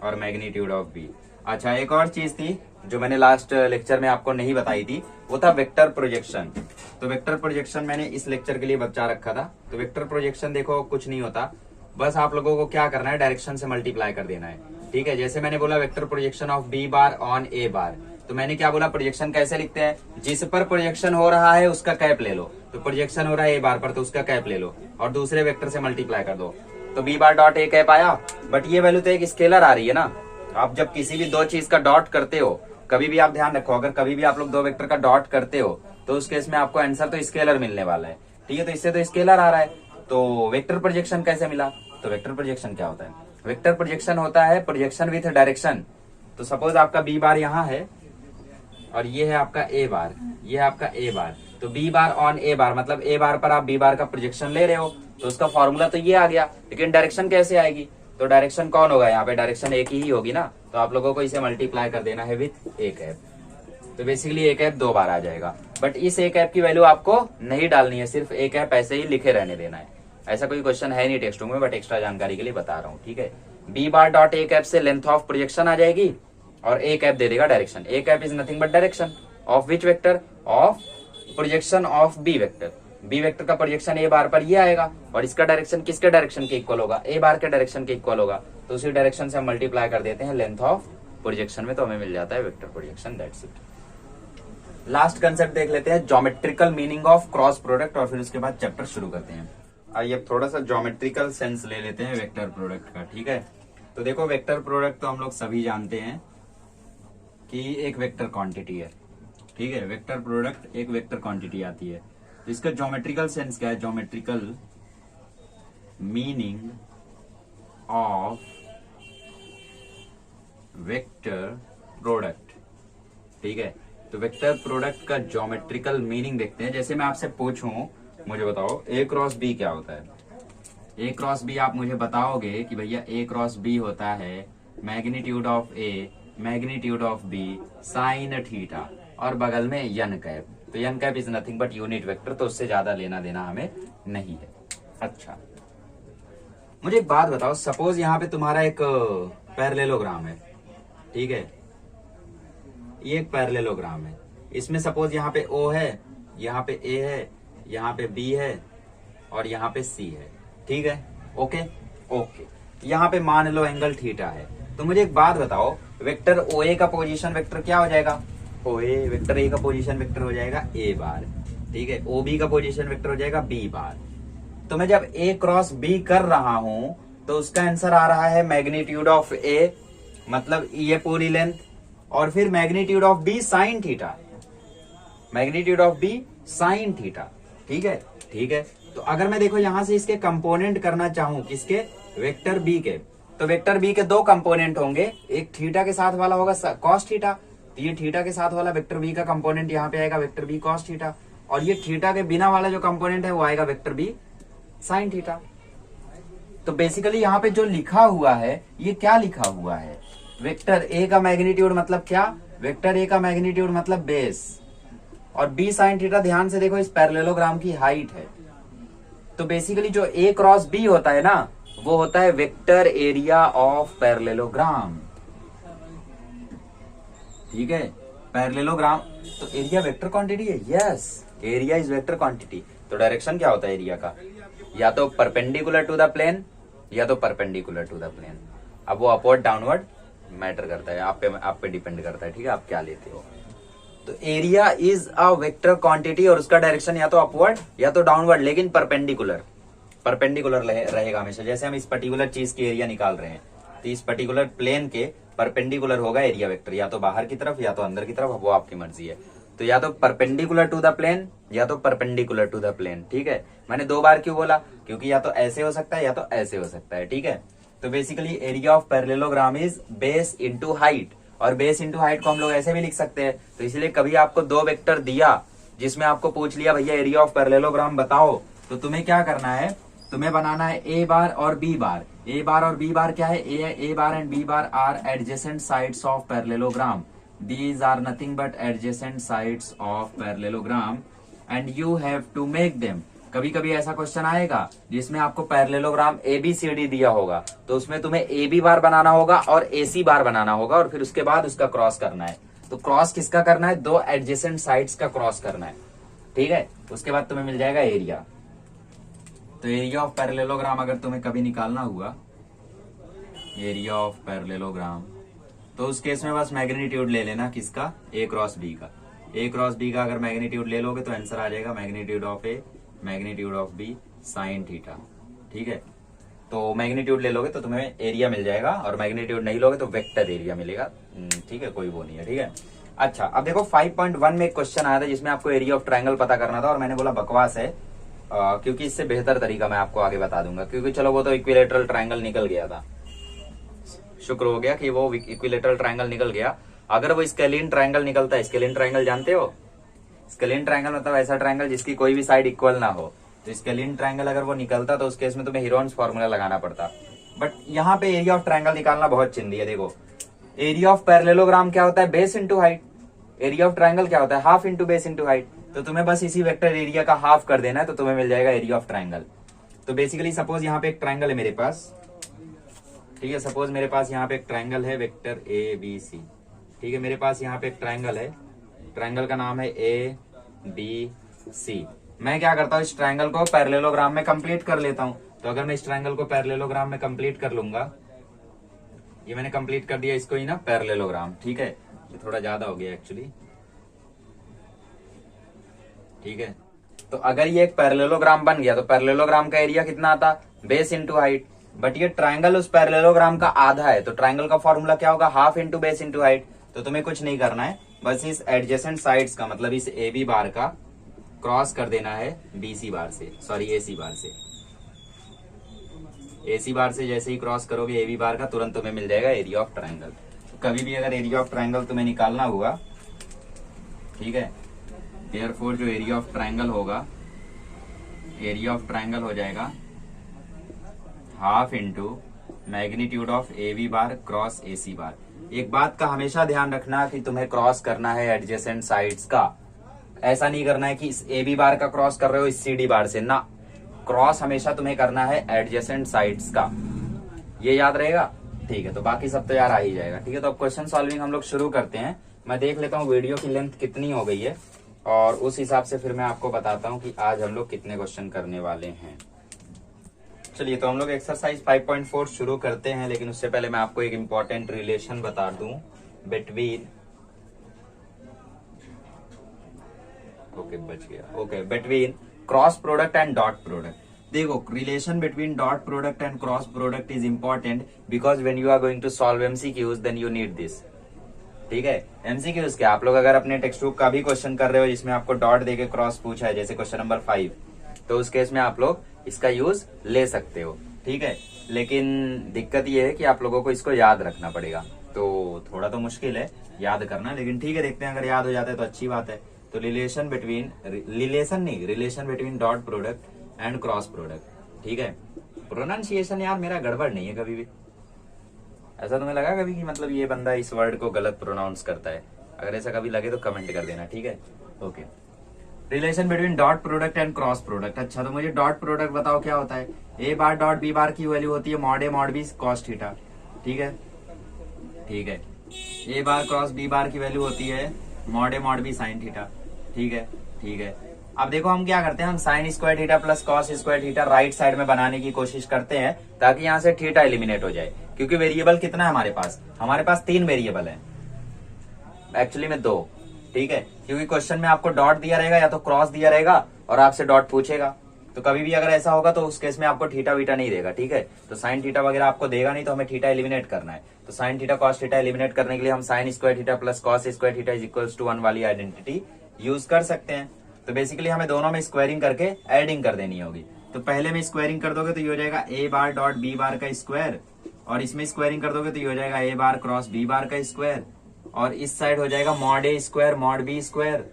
और मैग्नीट्यूड ऑफ बी। अच्छा, एक और चीज थी जो मैंने लास्ट लेक्चर में आपको नहीं बताई थी, वो था वेक्टर प्रोजेक्शन। तो वेक्टर प्रोजेक्शन मैंने इस लेक्चर के लिए बचा रखा था। तो वेक्टर प्रोजेक्शन देखो कुछ नहीं होता, बस आप लोगों को क्या करना है, डायरेक्शन से मल्टीप्लाई कर देना है। ठीक है, जैसे मैंने बोला vector projection of B bar on A bar, तो मैंने क्या बोला, प्रोजेक्शन कैसे लिखते हैं, जिस पर प्रोजेक्शन हो रहा है उसका कैप ले लो। तो प्रोजेक्शन हो रहा है ए बार पर, तो उसका कैप ले लो और दूसरे वेक्टर से मल्टीप्लाई कर दो, तो B bar dot A cap आया। बट ये वैल्यू तो एक स्केलर आ रही है ना। आप जब किसी भी दो चीज का डॉट करते हो, कभी भी आप ध्यान रखो, अगर कभी भी आप लोग दो वेक्टर का डॉट करते हो तो उस केस में आपको आंसर तो स्केलर मिलने वाला है। ठीक है, तो इससे तो स्केलर आ रहा है, तो वेक्टर प्रोजेक्शन कैसे मिला। तो वेक्टर प्रोजेक्शन क्या होता है, वेक्टर प्रोजेक्शन होता है प्रोजेक्शन विथ डायरेक्शन। तो सपोज आपका बी बार यहाँ है और ये है आपका ए बार, ये है आपका ए बार, तो बी बार ऑन ए बार मतलब ए बार पर आप बी बार का प्रोजेक्शन ले रहे हो, तो उसका फॉर्मूला तो ये आ गया। लेकिन डायरेक्शन कैसे आएगी, तो डायरेक्शन कौन होगा, यहाँ पे डायरेक्शन एक ही होगी ना, तो आप लोगों को इसे मल्टीप्लाई कर देना है विथ ए कैप। तो बेसिकली ए कैप दो बार आ जाएगा, बट इस ए कैप की वैल्यू आपको नहीं डालनी है, सिर्फ ए कैप ऐसे ही लिखे रहने देना है। ऐसा कोई क्वेश्चन है नहीं टेक्स्ट बुक में, बट एक्स्ट्रा जानकारी के लिए बता रहा हूँ। ठीक है, B bar dot A cap से लेंथ ऑफ प्रोजेक्शन आ जाएगी और ए कैप दे देगा direction. A cap is nothing but direction of which vector, of projection of B vector. B vector का प्रोजेक्शन ए बार पर ये आएगा और इसका डायरेक्शन किसके डायरेक्शन के इक्वल होगा, ए बार के डायरेक्शन के इक्वल होगा। तो उसी डायरेक्शन से हम मल्टीप्लाई कर देते हैं लेंथ ऑफ प्रोजेक्शन में, तो हमें मिल जाता है vector projection. That's it. Last concept देख लेते हैं, geometrical meaning of cross product, और फिर उसके बाद चैप्टर शुरू करते हैं। आइए अब थोड़ा सा ज्योमेट्रिकल सेंस ले लेते हैं वेक्टर प्रोडक्ट का। ठीक है, तो देखो वेक्टर प्रोडक्ट तो हम लोग सभी जानते हैं कि एक वेक्टर क्वांटिटी है। ठीक है, वेक्टर प्रोडक्ट एक वेक्टर क्वांटिटी आती है। तो इसका ज्योमेट्रिकल सेंस क्या है, geometrical meaning of vector product. ठीक है, तो वेक्टर प्रोडक्ट का ज्योमेट्रिकल मीनिंग देखते हैं। जैसे मैं आपसे पूछूं, मुझे बताओ ए क्रॉस बी क्या होता है। ए क्रॉस बी आप मुझे बताओगे कि भैया ए क्रॉस बी होता है magnitude of A magnitude of B sine theta और बगल में यन कैप। तो n cap is nothing but unit vector, तो उससे ज्यादा लेना देना हमें नहीं है। अच्छा, मुझे एक बात बताओ, सपोज यहाँ पे तुम्हारा एक पैरेललोग्राम है। ठीक है, ये एक पैरेललोग्राम है, इसमें सपोज यहाँ पे O है, यहाँ पे A है, यहाँ पे B है और यहाँ पे C है। ठीक है, ओके ओके, यहाँ पे मान लो एंगल थीटा है। तो मुझे एक बात बताओ, वेक्टर OA का पोजीशन वेक्टर क्या हो जाएगा, OA वेक्टर A का पोजीशन वेक्टर हो जाएगा A बार। ठीक है, OB का पोजीशन वेक्टर हो जाएगा B बार। तो मैं जब A क्रॉस B कर रहा हूं तो उसका आंसर आ रहा है मैग्नीट्यूड ऑफ A मतलब ये पूरी लेंथ, और फिर magnitude of B sine theta, magnitude of B sign theta. ठीक है, ठीक है। तो अगर मैं देखो यहां से इसके कंपोनेंट करना चाहूं, किसके, वेक्टर B के, तो वेक्टर B के दो कंपोनेंट होंगे, एक थीटा के साथ वाला होगा कॉस थीटा, तो ये थीटा के साथ वाला वेक्टर B का कंपोनेंट यहाँ पे आएगा वेक्टर B कॉस थीटा, और ये थीटा के बिना वाला जो कंपोनेंट है वो आएगा वेक्टर B साइन थीटा। तो बेसिकली यहाँ पे जो लिखा हुआ है ये क्या लिखा हुआ है, वेक्टर ए का मैग्नीट्यूड मतलब क्या, वेक्टर ए का मैग्नीट्यूड मतलब बेस, और बी साइन थीटा ध्यान से देखो इस पैरेललोग्राम की हाइट है। तो बेसिकली जो ए क्रॉस बी होता है ना, वो होता है वेक्टर एरिया ऑफ पैरेललोग्राम। ठीक है, पैरेललोग्राम, तो एरिया वेक्टर क्वांटिटी है। Yes, area is vector quantity. तो डायरेक्शन क्या होता है एरिया का? या तो परपेंडिकुलर टू द प्लेन या तो परपेंडिकुलर टू द प्लेन। अब वो अपवर्ड डाउनवर्ड मैटर करता है, आप पे डिपेंड करता है, ठीक है, आप क्या लेते हो। तो area is a vector quantity और उसका डायरेक्शन या तो अपवर्ड या तो डाउनवर्ड, लेकिन परपेंडिकुलर रहेगा हमेशा। जैसे हम इस पर्टिकुलर चीज की एरिया निकाल रहे हैं, तो इस पर्टिकुलर प्लेन के परपेंडिकुलर होगा एरिया वेक्टर, या तो बाहर की तरफ या तो अंदर की तरफ, वो आपकी मर्जी है। तो या तो परपेंडिकुलर टू द प्लेन या तो परपेंडिकुलर टू द प्लेन, ठीक है। मैंने 2 बार क्यों बोला? क्योंकि या तो ऐसे हो सकता है या तो ऐसे हो सकता है, ठीक है। तो basically area of parallelogram is base into height, और बेस इंटू हाइट को हम लोग ऐसे भी लिख सकते हैं। तो इसलिए कभी आपको 2 वेक्टर दिया जिसमें आपको पूछ लिया भैया एरिया ऑफ पैरेललोग्राम बताओ, तो तुम्हें क्या करना है? तुम्हें बनाना है ए बार और बी बार। ए बार और बी बार क्या है? A bar and B bar are adjacent sides of parallelogram. These are nothing but adjacent sides of parallelogram and you have to make them। कभी कभी ऐसा क्वेश्चन आएगा जिसमें आपको पैरेललोग्राम ABCD दिया होगा, तो उसमें तुम्हें AB बार बनाना होगा और AC बार बनाना होगा, और फिर उसके बाद उसका क्रॉस करना है। तो क्रॉस किसका करना है? 2 एडजेसेंट साइड्स का क्रॉस करना है, ठीक है। उसके बाद तुम्हें मिल जाएगा एरिया। तो एरिया ऑफ पैरेललोग्राम अगर तुम्हें कभी निकालना हुआ, एरिया ऑफ पैरेललोग्राम, तो उस केस में बस मैग्नीट्यूड ले लेना किसका? ए क्रॉस बी का। ए क्रॉस बी का अगर मैग्नीट्यूड ले लोगे तो आंसर आ जाएगा magnitude of A magnitude of B sine theta, ठीक है। तो मैग्नीट्यूड ले लोगे तो तुम्हें एरिया मिल जाएगा, और मैग्नीट्यूड नहीं लोगे तो वेक्टर एरिया मिलेगा, ठीक है, कोई वो नहीं है, ठीक है। अच्छा, अब देखो 5.1 में एक क्वेश्चन आया था जिसमें आपको एरिया ऑफ ट्रायंगल पता करना था, और मैंने बोला बकवास है, क्योंकि इससे बेहतर तरीका मैं आपको आगे बता दूंगा। क्योंकि चलो वो तो इक्विलेटरल ट्रायंगल निकल गया था, शुक्र हो गया कि वो इक्विलेटरल ट्रायंगल निकल गया। अगर वो स्केलिन ट्रायंगल निकलता है, स्केलिन ट्रायंगल जानते हो? स्केलिन ट्रायंगल मतलब ऐसा ट्रायंगल जिसकी कोई भी साइड इक्वल ना हो। तो स्केलिन ट्रायंगल अगर वो निकलता तो उस केस में तुम्हें हीरोन्स फॉर्मूला लगाना पड़ता। बट यहाँ पे एरिया ऑफ ट्रायंगल निकालना बहुत चिंदी है। देखो, एरिया ऑफ पैरेललोग्राम क्या होता है? Base into height. Area of triangle क्या होता है? Half into base into height. तो तुम्हें बस इसी वेक्टर एरिया का हाफ कर देना है, तो तुम्हें मिल जाएगा एरिया ऑफ ट्रायंगल। तो बेसिकली सपोज यहाँ पे एक ट्रायंगल है मेरे पास, ठीक है। सपोज मेरे पास यहाँ पे एक ट्रायंगल है वेक्टर ए बी सी, ठीक है। मेरे पास यहाँ पे एक ट्रायंगल है, ट्रायंगल का नाम है ए बी सी। मैं क्या करता हूँ, इस ट्रायंगल को पैरेललोग्राम में कंप्लीट कर लेता हूँ। तो अगर मैं इस ट्रायंगल को पैरेललोग्राम में कंप्लीट कर लूंगा, ये मैंने कंप्लीट कर दिया इसको ही ना, पैरेललोग्राम, ठीक है। ये थोड़ा ज्यादा हो गया एक्चुअली, ठीक है। तो अगर ये एक पैरेललोग्राम बन गया तो पैरेललोग्राम का एरिया कितना आता? Base into height. बट ये ट्रायंगल उस पैरेललोग्राम का आधा है, तो ट्रायंगल का फॉर्मूला क्या होगा? Half into base into height. तो तुम्हें कुछ नहीं करना है, बस इस एडजेसेंट साइड्स का मतलब इस ए बी बार का क्रॉस कर देना है बीसी बार से, सॉरी एसी बार से। एसी बार से जैसे ही क्रॉस करोगे ए बी बार का, तुरंत तुम्हें मिल जाएगा एरिया ऑफ ट्रायंगल। तो कभी भी अगर एरिया ऑफ ट्रायंगल तुम्हें निकालना हुआ, ठीक है, देयरफॉर जो एरिया ऑफ ट्रायंगल होगा, एरिया ऑफ ट्रायंगल हो जाएगा half into magnitude of A B bar cross A C bar. एक बात का हमेशा ध्यान रखना कि तुम्हें क्रॉस करना है एडजेसेंट साइड्स का। ऐसा नहीं करना है कि इस ए बी बार का क्रॉस कर रहे हो इस सी डी बार से, ना, क्रॉस हमेशा तुम्हें करना है एडजेसेंट साइड्स का। ये याद रहेगा, ठीक है। तो बाकी सब तो यार आ ही जाएगा, ठीक है। तो अब क्वेश्चन सॉल्विंग हम लोग शुरू करते हैं। मैं देख लेता हूँ वीडियो की लेंथ कितनी हो गई है, और उस हिसाब से फिर मैं आपको बताता हूँ कि आज हम लोग कितने क्वेश्चन करने वाले हैं। चलिए, तो हम लोग एक्सरसाइज 5.4 शुरू करते हैं, लेकिन उससे पहले मैं आपको एक इंपॉर्टेंट रिलेशन बता दूं between, between cross product and dot product. देखो, relation between dot product and cross product is important because when you are going to solve MCQs then you need this, ठीक है। एमसीक्यूज क्या, आप लोग अगर अपने टेक्स्ट बुक का भी क्वेश्चन कर रहे हो जिसमें आपको डॉट देके क्रॉस पूछा है, जैसे क्वेश्चन नंबर 5, तो उस केस में आप लोग इसका यूज ले सकते हो, ठीक है। लेकिन दिक्कत ये है कि आप लोगों को इसको याद रखना पड़ेगा, तो थोड़ा तो मुश्किल है याद करना, लेकिन ठीक है, देखते हैं। अगर याद हो जाता है तो अच्छी बात है। तो relation between dot product and cross product, ठीक है। प्रोनाउंसिएशन यार मेरा गड़बड़ नहीं है कभी भी। ऐसा तुम्हें लगा कभी कि मतलब ये बंदा इस वर्ड को गलत प्रोनाउंस करता है? अगर ऐसा कभी लगे तो कमेंट कर देना, ठीक है। Okay, relation between dot product and cross product. अच्छा, तो मुझे डॉट प्रोडक्ट बताओ क्या होता है। A bar dot B bar की वैल्यू होती है मॉड ए मॉड बी कॉस थीटा, ठीक है, ठीक है। ए बार क्रॉस बी बार की वैल्यू होती है मॉड ए मॉड बी साइन थीटा। ठीक है, ठीक है। अब देखो हम क्या करते हैं, हम sine square theta plus cos square theta right side में बनाने की कोशिश करते हैं ताकि यहाँ से थीटा एलिमिनेट हो जाए, क्योंकि वेरिएबल कितना है हमारे पास 3 वेरिएबल है, एक्चुअली में 2। ठीक है, क्योंकि क्वेश्चन में आपको डॉट दिया रहेगा या तो क्रॉस दिया रहेगा और आपसे डॉट पूछेगा, तो कभी भी अगर ऐसा होगा तो उस केस में आपको थीटा वीटा नहीं देगा। ठीक है, तो साइन थीटा वगैरह आपको देगा नहीं, तो हमें थीटा एलिमिनेट करना है। तो sine theta cos theta eliminate करने के लिए हम sine square theta plus cos square theta is equals to 1 वाली आइडेंटिटी यूज कर सकते हैं। तो बेसिकली हमें दोनों में स्क्वायरिंग करके एडिंग कर देनी होगी। तो पहले में स्क्वायरिंग कर दोगे तो ये हो जाएगा ए बार डॉट बी बार का स्क्वायर, और इसमें स्क्वायरिंग कर दोगे तो ये हो जाएगा ए बार क्रॉस बी बार का स्क्वायर, और इस साइड हो जाएगा mod A square mod B square.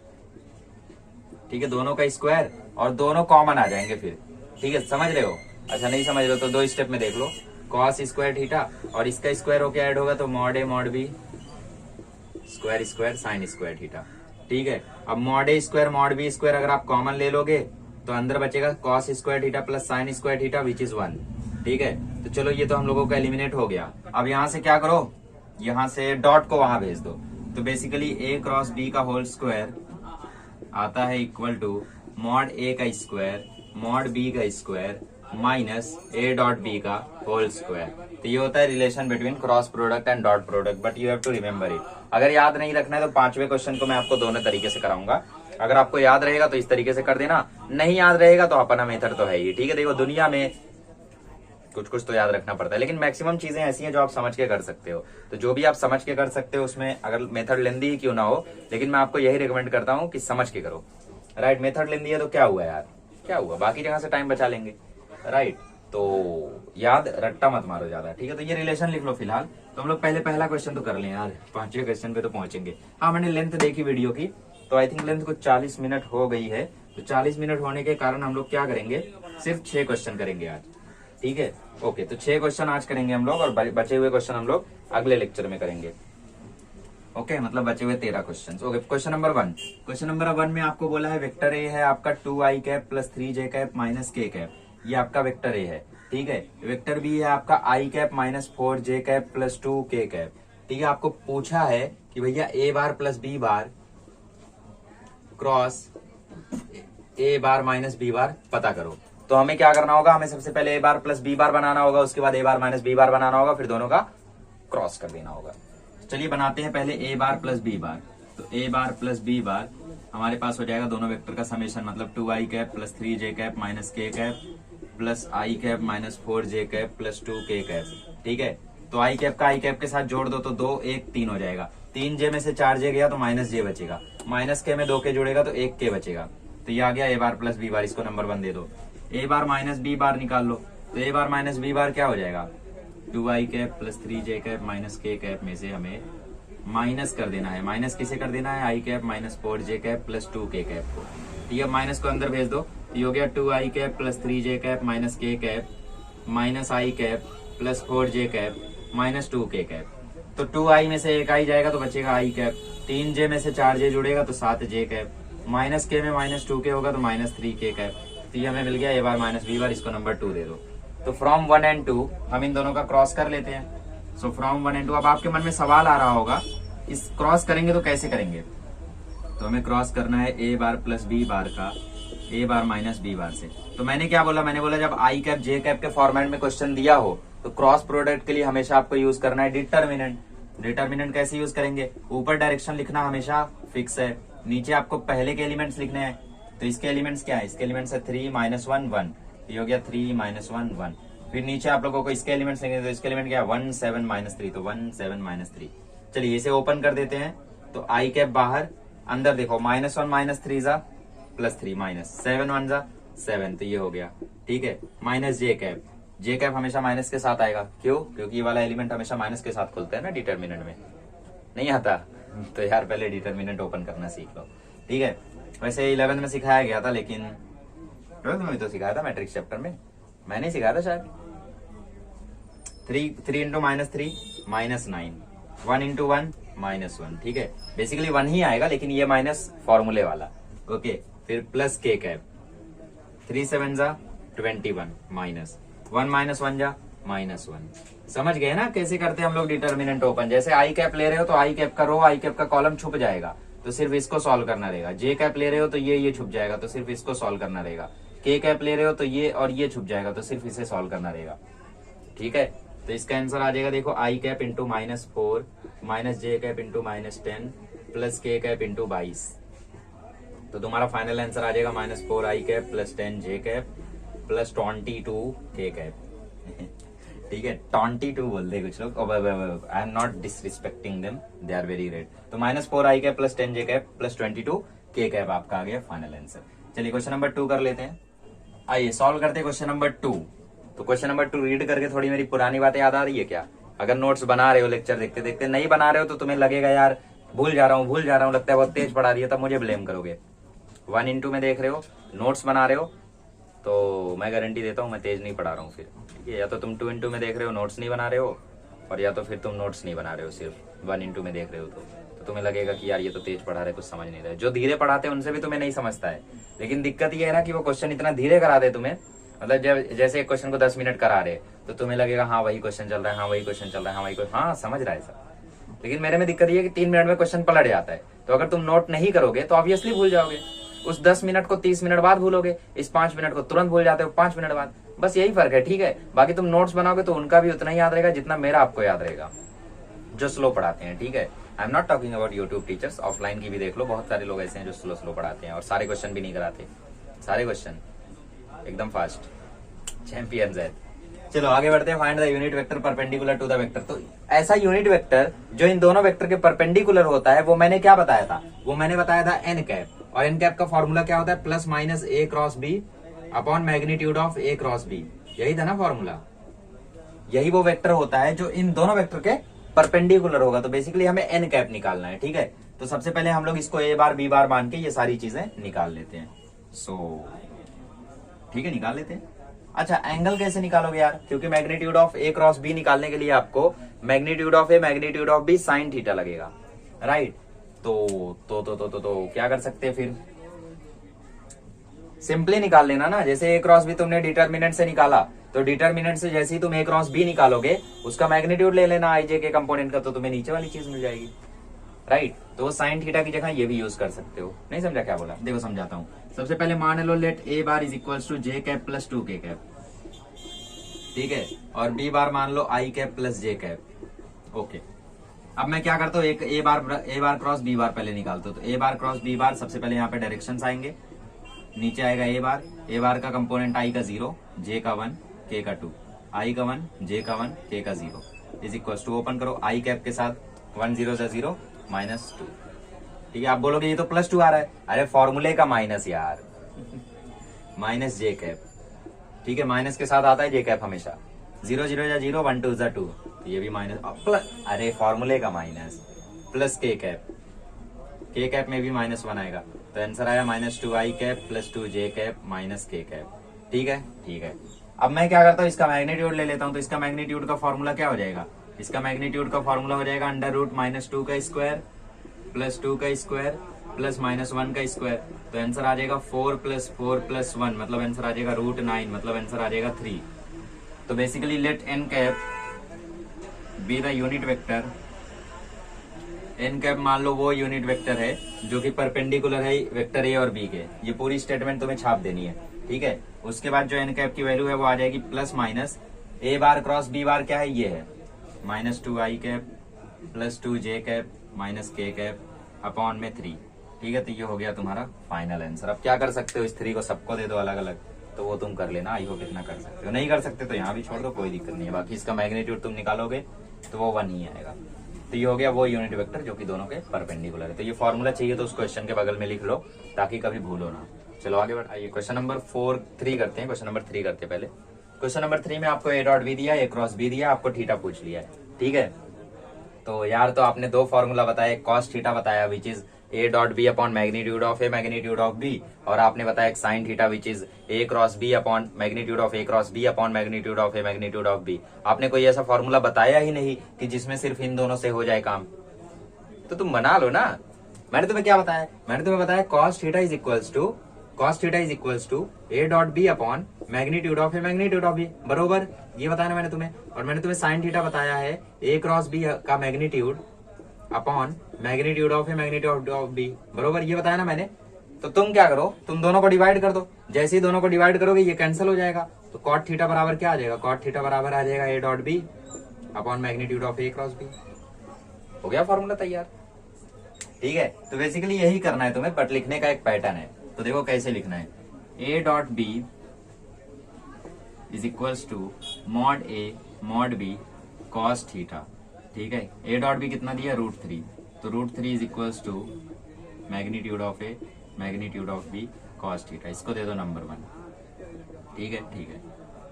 ठीक है, दोनों का स्क्वायर, और दोनों कॉमन आ जाएंगे फिर। ठीक है, समझ रहे हो? अच्छा नहीं समझ रहे हो तो 2 स्टेप में देख लो, कॉस स्क्वायर थीटा और इसका स्क्वायर होके ऐड होगा तो मॉड ए mod B square square sine square theta. ठीक है, अब mod A square mod B square अगर आप कॉमन ले लोगे तो अंदर बचेगा cos square theta plus sine square theta which is 1। ठीक है, तो चलो ये तो हम लोगों का एलिमिनेट हो गया। अब यहाँ से क्या करो, यहाँ से डॉट को वहां भेज दो, तो बेसिकली ए क्रॉस बी का होल स्क्वायर आता है इक्वल टू मॉड ए का स्क्वायर मॉड बी का square minus A dot B का होल स्क्वायर। तो ये होता है relation between cross product and dot product, but you have to remember it. अगर याद नहीं रखना है तो 5वें क्वेश्चन को मैं आपको दोनों तरीके से कराऊंगा। अगर आपको याद रहेगा तो इस तरीके से कर देना, नहीं याद रहेगा तो अपना मेथड तो है ही। ठीक है, देखो दुनिया में कुछ कुछ तो याद रखना पड़ता है, लेकिन मैक्सिमम चीजें ऐसी हैं जो आप समझ के कर सकते हो। तो जो भी आप समझ के कर सकते हो उसमें अगर मेथड लेंदी ही क्यों ना हो, लेकिन मैं आपको यही रिकमेंड करता हूँ कि समझ के करो। राइट, मेथड लेंदी है तो क्या हुआ यार, क्या हुआ, बाकी जगह से टाइम बचा लेंगे। राइट, तो याद रट्टा मत मारो ज्यादा। ठीक है, तो ये रिलेशन लिख लो फिलहाल। तो हम लोग पहले पहला क्वेश्चन तो कर लें यार, 5वें क्वेश्चन पे तो पहुंचेंगे। हाँ, मैंने लेंथ देखी वीडियो की, तो आई थिंक लेंथ कुछ 40 मिनट हो गई है। तो 40 मिनट होने के कारण हम लोग क्या करेंगे, सिर्फ 6 क्वेश्चन करेंगे आज। ठीक है, ओके, तो 6 क्वेश्चन आज करेंगे हम लोग, और बचे हुए क्वेश्चन हम लोग अगले लेक्चर में करेंगे। ओके, मतलब बचे हुए 13 question. Okay, question number 1। Question number 1 में आपको बोला है वेक्टर ए है आपका 2i cap plus 3j cap minus k cap, ये आपका वेक्टर ए है। ठीक है, वेक्टर बी है आपका i cap minus 4j cap plus 2k cap. ठीक है, आपको पूछा है कि भैया a bar plus b bar cross a bar minus b बार पता करो। तो हमें क्या करना होगा, हमें सबसे पहले a बार प्लस b बार बनाना होगा, उसके बाद a बार माइनस b बार बनाना होगा, फिर दोनों का क्रॉस कर देना होगा। चलिए बनाते हैं पहले a बार प्लस b बार। तो a बार प्लस b बार हमारे पास हो जाएगा दोनों वेक्टर का समेशन, मतलब 2i cap plus 3j cap minus k cap plus i cap minus 4j cap plus 2k cap. ठीक है, तो i कैप का i कैप के साथ जोड़ दो तो 2 1 3 हो जाएगा। 3j में से 4j गया तो माइनस j बचेगा, माइनस k में 2k जुड़ेगा तो 1k बचेगा। तो ये आ गया a बार प्लस b बार, इसको नंबर 1 दे दो। a बार माइनस b बार निकाल लो, तो a बार माइनस b बार क्या हो जाएगा, 2i cap plus 3j cap minus k cap में से हमें माइनस कर देना है। माइनस किसे कर देना है, i cap minus 4j cap plus 2k cap को। ठीक है, माइनस को अंदर भेज दो, तो ये हो गया 2i cap plus 3j cap minus k cap minus i cap plus 4j cap minus 2k cap. तो 2i में से 1 i जाएगा तो बचेगा i कैप, 3j में से 4j जुड़ेगा तो 7j कैप, माइनस k में माइनस 2k होगा तो माइनस 3k कैप। तो ये हमें मिल गया a बार माइनस b बार, इसको नंबर 2 दे दो। तो फ्रॉम 1 एंड 2 हम इन दोनों का क्रॉस कर लेते हैं। सो फ्रॉम 1 एंड 2, अब आपके मन में सवाल आ रहा होगा इस क्रॉस करेंगे तो कैसे करेंगे। तो हमें क्रॉस करना है a bar plus b bar का a बार माइनस b बार से। तो मैंने क्या बोला, मैंने बोला जब i कैप j कैप के फॉर्मेट में क्वेश्चन दिया हो तो क्रॉस प्रोडक्ट के लिए हमेशा आपको यूज करना है डिटर्मिनेंट। डिटर्मिनेंट कैसे यूज करेंगे, ऊपर डायरेक्शन लिखना हमेशा फिक्स है, नीचे आपको पहले के एलिमेंट्स लिखने हैं। तो इसके एलिमेंट्स क्या है, इसके एलिमेंट्स है 3 माइनस 1 1, ये हो गया 3 माइनस 1 1। फिर नीचे आप लोगों को इसके एलिमेंट्स लिखने, तो इसके एलिमेंट क्या है 1 7 माइनस 3, तो 1 7 माइनस 3। चलिए इसे ओपन कर देते हैं। तो i कैप बाहर, अंदर देखो माइनस 1 माइनस 3 जा प्लस 3 माइनस 7 1 जा 7, तो ये हो गया। ठीक है, minus j cap, j cap हमेशा माइनस के साथ आएगा, क्यों, क्योंकि ये वाला एलिमेंट हमेशा माइनस के साथ खुलता है ना डिटर्मिनेंट में। नहीं आता तो यार पहले डिटर्मिनेंट ओपन करना सीख लो। ठीक है, वैसे 11th में सिखाया गया था, लेकिन 12th में भी तो सिखाया था मैट्रिक्स चैप्टर में, मैंने सिखाया था शायद। 3 into minus 3 minus 9, 1 into 1 minus 1। ठीक है, बेसिकली 1 ही आएगा, लेकिन ये माइनस फॉर्मूले वाला। ओके, फिर प्लस k कैप, 3 7 जा 21 माइनस 1 माइनस 1 जा माइनस 1। समझ गए ना कैसे करते हैं हम लोग डिटर्मिनेंट ओपन। जैसे i कैप ले रहे हो तो i कैप का रो, i कैप का कॉलम छुप जाएगा, तो सिर्फ इसको सॉल्व करना रहेगा। जे कैप ले रहे हो तो ये छुप जाएगा, तो सिर्फ इसको सॉल्व करना रहेगा। के कैप ले रहे हो तो ये और ये छुप जाएगा, तो सिर्फ इसे सॉल्व करना रहेगा। ठीक है, तो इसका आंसर आ जाएगा देखो आई कैप इंटू -4 माइनस जे कैप इंटू -10 प्लस के कैप इंटू 22। तो तुम्हारा फाइनल आंसर आ जाएगा -4 I cap plus 10 J cap plus 22 K cap. ठीक है, 22 बोल दे कुछ लोग। I am not disrespecting them, they are very great. तो -4 I cap plus 10 J cap plus 22 K cap आपका आ गया फाइनल आंसर। चलिए क्वेश्चन नंबर 2 कर लेते हैं। आइए सॉल्व करते हैं क्वेश्चन नंबर 2। तो क्वेश्चन नंबर 2 रीड करके थोड़ी मेरी पुरानी बातें याद आ रही है क्या? अगर नोट्स बना रहे हो, लेक्चर देखते देखते नहीं बना रहे हो, तो तुम्हें लगेगा यार भूल जा रहा हूँ, लगता है बहुत तेज पढ़ा रही है, तब मुझे ब्लेम करोगे। 1:2 में देख रहे हो, नोट्स बना रहे हो, तो मैं गारंटी देता हूँ मैं तेज नहीं पढ़ा रहा हूँ फिर। ठीक है, या तो तुम 2:2 में देख रहे हो, नोट्स नहीं बना रहे हो, और या तो फिर तुम नोट्स नहीं बना रहे हो, सिर्फ 1:2 में देख रहे हो, तो तुम्हें लगेगा कि यार ये तो तेज पढ़ा रहे, कुछ समझ नहीं रहे। जो धीरे पढ़ाते हैं उनसे भी तुम्हें नहीं समझता है, लेकिन दिक्कत ये है ना कि वो क्वेश्चन इतना धीरे करा दे तुम्हें। मतलब जैसे एक क्वेश्चन को 10 मिनट करा रहे, तो तुम्हें लगेगा हाँ वही क्वेश्चन चल रहा है, हाँ वही क्वेश्चन चल रहा है, हाँ वही हाँ समझ रहा है सर। लेकिन मेरे में दिक्कत ये है कि 3 मिनट में क्वेश्चन पलट जाता है। तो अगर तुम नोट नहीं करोगे तो ऑब्वियसली भूल जाओगे। उस 10 मिनट को 30 मिनट बाद भूलोगे, इस 5 मिनट को तुरंत भूल जाते हो 5 मिनट बाद। बस यही फर्क है। ठीक है, बाकी तुम नोट्स बनाओगे तो उनका भी उतना ही याद रहेगा जितना मेरा आपको याद रहेगा, जो स्लो पढ़ाते हैं। ठीक है, I am not talking about YouTube teachers, offline की भी देख लो, बहुत सारे लोग ऐसे हैं जो स्लो पढ़ाते हैं और सारे क्वेश्चन भी नहीं कराते, सारे क्वेश्चन एकदम फास्ट, चैंपियंस है। चलो आगे बढ़ते हैं। Find the unit vector perpendicular to the vector. तो ऐसा यूनिट वेक्टर जो इन दोनों वेक्टर के परपेंडिकुलर होता है, वो मैंने क्या बताया था? वो मैंने बताया था एन कैप, और एन कैप का फॉर्मूला क्या होता है? Plus minus A cross B upon magnitude of A cross B. यही था ना फॉर्मूला? यही वो वेक्टर होता है जो इन दोनों वेक्टर के परपेंडिकुलर होगा। तो बेसिकली हमें एन कैप निकालना है। ठीक है, तो सबसे पहले हम लोग इसको ए बार बी बार मान के ये सारी चीजें निकाल लेते हैं। ठीक है, निकाल लेते हैं। अच्छा, एंगल कैसे निकालोगे यार? क्योंकि magnitude of A cross B निकालने के लिए आपको magnitude of A magnitude of B sine theta लगेगा, राइट? तो क्या कर सकते हैं फिर? सिंपली निकाल लेना ना। जैसे ए क्रॉस बी तुमने डिटर्मिनेंट से निकाला, तो डिटर्मिनेंट से जैसे ही तुम ए क्रॉस बी निकालोगे, उसका मैग्नीट्यूड ले लेना आई जे के कंपोनेंट का, तो तुम्हें नीचे वाली चीज मिल जाएगी, राइट? तो वो साइन थीटा की जगह ये भी यूज कर सकते हो। नहीं समझा क्या बोला? देखो समझाता हूँ। सबसे पहले मान लो let A bar is equal to J cap plus 2 K cap, ठीक है, और बी बार मान लो I cap plus J cap. Okay, अब मैं क्या करता हूँ, एक ए बार क्रॉस बी बार पहले निकालता हूँ। तो ए बार क्रॉस बी बार, सबसे पहले यहाँ पे डायरेक्शंस आएंगे, नीचे आएगा ए बार का कंपोनेंट आई का 0, जे का 1, के का 2, आई का 1, जे का 1, के का 0 इज इक्वल टू, ओपन करो आई कैप के साथ 1 0 से 0 -2। ठीक है, आप बोलोगे ये तो +2 आ रहा है। अरे फॉर्मूले का माइनस यार, माइनस जे कैप। ठीक है, माइनस के साथ आता है जे कैप हमेशा। 0 0 या 0, 1 2 जा 2, तो ये भी माइनस प्लस, अरे फॉर्मूले का माइनस प्लस के कैप में भी -1 आएगा। तो आंसर आया -2 आई कैप प्लस 2 जे कैप माइनस के कैप। ठीक है, ठीक है। अब मैं क्या करता हूँ, इसका मैग्नीट्यूड ले लेता हूँ। तो इसका मैग्नीट्यूड का फॉर्मूला क्या हो जाएगा? इसका मैग्नीट्यूड का फॉर्मूला हो जाएगा √-2 का स्क्वायर प्लस 2 का स्क्वायर प्लस -1 का स्क्वायर। तो आंसर आ जाएगा 4 + 4 + 1, मतलब आंसर आ जाएगा √9, मतलब आंसर आ जाएगा 3। तो basically let n cap b the unit vector. N cap मान लो वो यूनिट वेक्टर है जो कि परपेंडिकुलर है वेक्टर ए और बी के। ये पूरी स्टेटमेंट तुम्हें छाप देनी है। ठीक है, उसके बाद जो एन कैप की वैल्यू है वो आ जाएगी प्लस माइनस ए बार क्रॉस बी बार क्या है, ये है -2 आई कैप प्लस 2 जे कैप माइनस के कैप अपॉन में 3। ठीक है, तो ये हो गया तुम्हारा फाइनल आंसर। अब क्या कर सकते हो, इस 3 को सबको दे दो अलग अलग, तो वो तुम कर लेना। आई होप इतना कर सकते हो। नहीं कर सकते तो यहाँ भी छोड़ दो, कोई दिक्कत नहीं है। बाकी इसका मैग्नीट्यूड तुम निकालोगे तो वो 1 ही आएगा। तो ये हो गया वो यूनिट वेक्टर जो कि दोनों के परपेंडिकुलर है। तो ये फॉर्मूला चाहिए तो उस क्वेश्चन के बगल में लिख लो ताकि कभी भूलो ना। चलो आगे बढ़ आइए, क्वेश्चन नंबर 3 करते हैं। क्वेश्चन नंबर 3 करते हैं पहले। क्वेश्चन नंबर 3 में आपको ए डॉट बी दिया, ए क्रॉस बी दिया, आपको थीटा पूछ लिया है। ठीक है, तो यार तो आपने 2 फॉर्मूला बताया, एक कॉस थीटा बताया which is a dot b upon magnitude of A magnitude of b, और आपने बताया एक sine theta which is a cross B upon magnitude of A cross B upon magnitude of A magnitude of b. आपने कोई ऐसा formula बताया ही नहीं कि जिसमें सिर्फ इन दोनों से हो जाए काम, तो तुम बना लो ना। मैंने तुम्हें क्या बताया? मैंने तुम्हें बताया cos theta is equals to a dot b upon magnitude of A magnitude of b, बरोबर ये बताया ना मैंने तुम्हें। और मैंने तुम्हें साइन थीटा बताया है ए क्रॉस बी का magnitude upon magnitude of A magnitude of b, बरोबर, ये बताया ना मैंने। तो तुम क्या करो, तुम दोनों को डिवाइड कर दो, जैसे ही दोनों को डिवाइड करोगे ये कैंसिल हो जाएगा, तो कॉट थीटा बराबर क्या आ जाएगा, कॉट थीटा बराबर आ जाएगा a dot b upon magnitude of A cross b. हो गया फॉर्मूला तैयार, ठीक है। तो बेसिकली यही करना है तुम्हें, बट लिखने का एक पैटर्न है। तो देखो कैसे लिखना है, a dot b is equals to mod A mod b cos theta, ठीक है। ए डॉट बी कितना दिया, √3, तो √3 is equals to magnitude of A magnitude of B cos theta, इसको दे दो नंबर 1, ठीक है, ठीक है।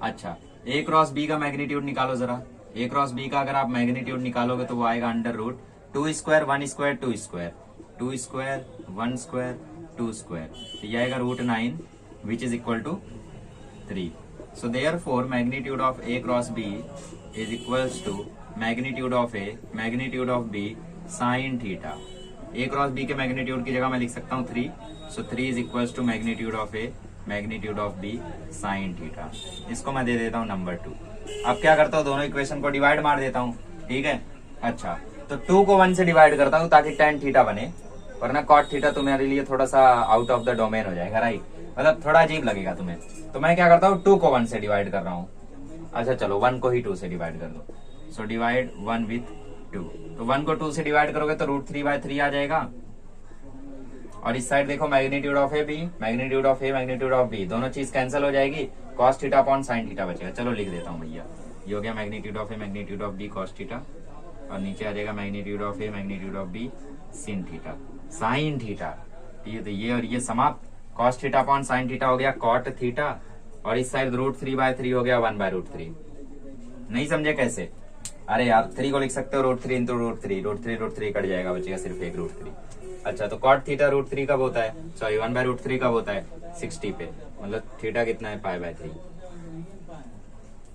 अच्छा, ए क्रॉस बी का मैग्नीट्यूड निकालो जरा, ए क्रॉस बी का अगर आप मैग्नीट्यूड निकालोगे तो वो आएगा under root 2 square 1 square 2 square 2 square 1 square 2 square, तो ये आएगा √9 which is equal to 3। So therefore magnitude of A cross b is equals to magnitude of A magnitude of B sine theta. A cross b के magnitude की जगह मैं लिख सकता हूँ 3, so 3 is equals to magnitude of A magnitude of B sine theta. इसको मैं दे देता हूँ नंबर 2। अब क्या करता हूँ, दोनों इक्वेशन को डिवाइड मार देता हूँ, ठीक है। अच्छा, तो 2 को 1 से डिवाइड करता हूँ ताकि tan थीटा बने, वरना cot थीटा तुम्हारे लिए थोड़ा सा आउट ऑफ द डोमेन हो जाएगा, राइट, मतलब थोड़ा अजीब लगेगा तुम्हें। तो मैं क्या करता हूँ, 2 को 1 से डिवाइड कर रहा हूँ। अच्छा चलो 1 को ही 2 से डिवाइड कर दो, सो डिवाइड 1 विथ 2, तो 1 को 2 से डिवाइड करोगे तो √3/3 आ जाएगा। और इस साइड देखो magnitude of A b magnitude of A magnitude of b, दोनों चीज कैंसिल हो जाएगी, cos theta upon sine theta बचेगा। चलो लिख देता हूँ भैया, ये हो गया magnitude of A magnitude of b cos theta, और नीचे आ जाएगा magnitude of A magnitude of b sin theta sine theta. ये और ये समाप्त, cos theta upon sine theta हो गया cot थीटा, और इस साइड √3/3 हो गया 1/√3। नहीं समझे कैसे? अरे यार 3 को लिख सकते हो √3 इंटू √3 कट जाएगा, बचेगा सिर्फ एक √3। अच्छा, तो cot थीटा √3 कब होता है, सॉरी 1/√3 कब होता है, 60 पे, मतलब थीटा कितना है, π/3।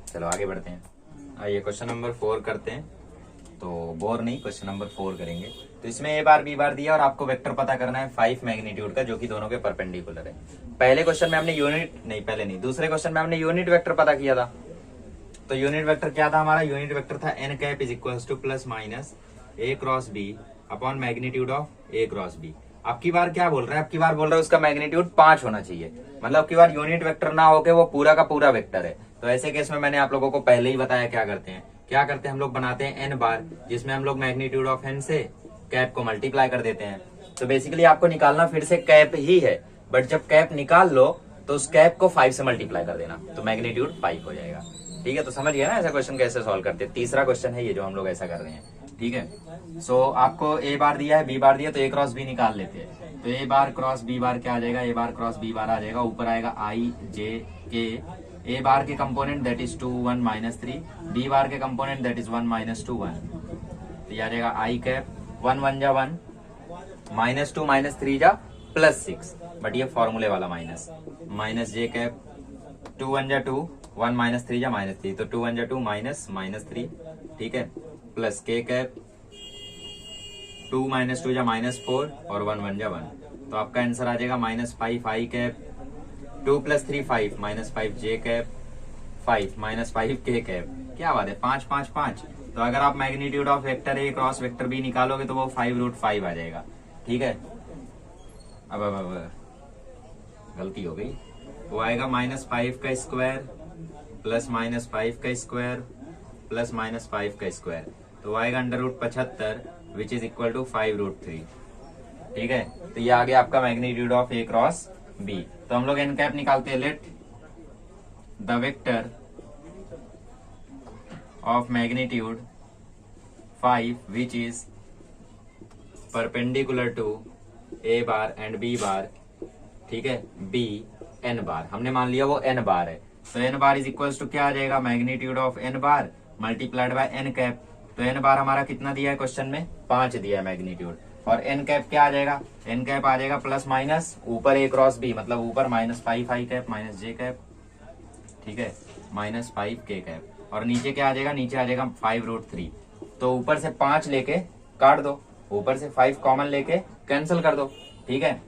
चलो आगे बढ़ते हैं, आइए क्वेश्चन नंबर 4 करते हैं। तो बोर नहीं, क्वेश्चन नंबर 4 करेंगे। तो इसमें ए बार बी बार दिया और आपको वेक्टर पता करना है 5 मैग्नीट्यूड का, जो कि दोनों के परपेंडिकुलर है। पहले क्वेश्चन में हमने दूसरे क्वेश्चन में हमने यूनिट वेक्टर पता किया था। तो यूनिट वेक्टर क्या था हमारा, यूनिट वेक्टर था n cap is equals to plus minus A cross B upon magnitude of A cross b. अब की बार क्या बोल रहा है, अब की बार बोल रहा है उसका मैग्नीट्यूड 5 होना चाहिए, मतलब अब की बार यूनिट वेक्टर ना होके वो पूरा का पूरा वेक्टर है। तो ऐसे केस में मैंने आप लोगों को पहले ही बताया क्या करते हैं हम लोग बनाते हैं n बार, जिसमें हम लोग मैग्नीट्यूड ऑफ n से कैप को मल्टीप्लाई कर देते हैं। तो बेसिकली आपको निकालना फिर से कैप ही है, बट जब कैप निकाल लो तो उस कैप को 5 से मल्टीप्लाई कर देना, तो मैग्नीट्यूड 5 हो जाएगा। ठीक है, तो समझ गया ना ऐसा क्वेश्चन कैसे सॉल्व करते हैं। तीसरा क्वेश्चन है ये जो हम लोग ऐसा कर रहे हैं, ठीक है। सो आपको ए बार दिया है, बी बार दिया, तो ए क्रॉस बी निकाल लेते हैं। तो ए बार क्रॉस बी बार क्या आ जाएगा, ए बार क्रॉस बी बार आ जाएगा, ऊपर आएगा आई जे के, ए बार के component that is 2 1 -3, b bar के कंपोनेंट दैट इज 1 -2 1। तो ये आ जाएगा आई कैप, 1 1 जा 1, -2 -3 जा +6, बट ये फॉर्मूले वाला माइनस, माइनस जे कैप, 2 1 जा 2, 1 -3 जा -3, तो 2 1 जा 2 -3, ठीक है, प्लस के कैप, 2 -2 जा -4 और 1 1 जा 1। तो आपका आंसर आ जाएगा -5 आई कैप, 2 + 3 5, -5 जे कैप, 5 -5 के कैप। क्या बात है, 5 5 5। तो अगर आप magnitude of vector a cross vector b निकालोगे तो वो 5√5 आ जाएगा। ठीक है, अब गलती हो गई, वो आएगा -5 का स्क्वायर प्लस -5 का स्क्वायर प्लस -5 का स्क्वायर, तो आएगा √75 विच इज इक्वल टू 5√3। ठीक है, तो ये आ गया आपका magnitude of A cross b. तो हम लोग एन कैप निकालते हैं, let the vector of magnitude 5 which is perpendicular to A bar and B bar, ठीक है, बी एन बार, हमने मान लिया वो एन बार है। तो n bar is equals to क्या आ जाएगा, magnitude of n bar multiplied by n cap. तो एन बार हमारा कितना दिया है क्वेश्चन में, 5 दिया है मैग्नीट्यूड, और एन कैप क्या आ जाएगा, एन कैप आ जाएगा प्लस माइनस ऊपर ए क्रॉस बी, मतलब ऊपर -5 आई कैप माइनस जे कैप, ठीक है, -5 के कैप, और नीचे क्या आ जाएगा, नीचे आ जाएगा 5√3। तो ऊपर से 5 लेके काट दो, ऊपर से 5 कॉमन लेके कैंसिल कर दो। ठीक है,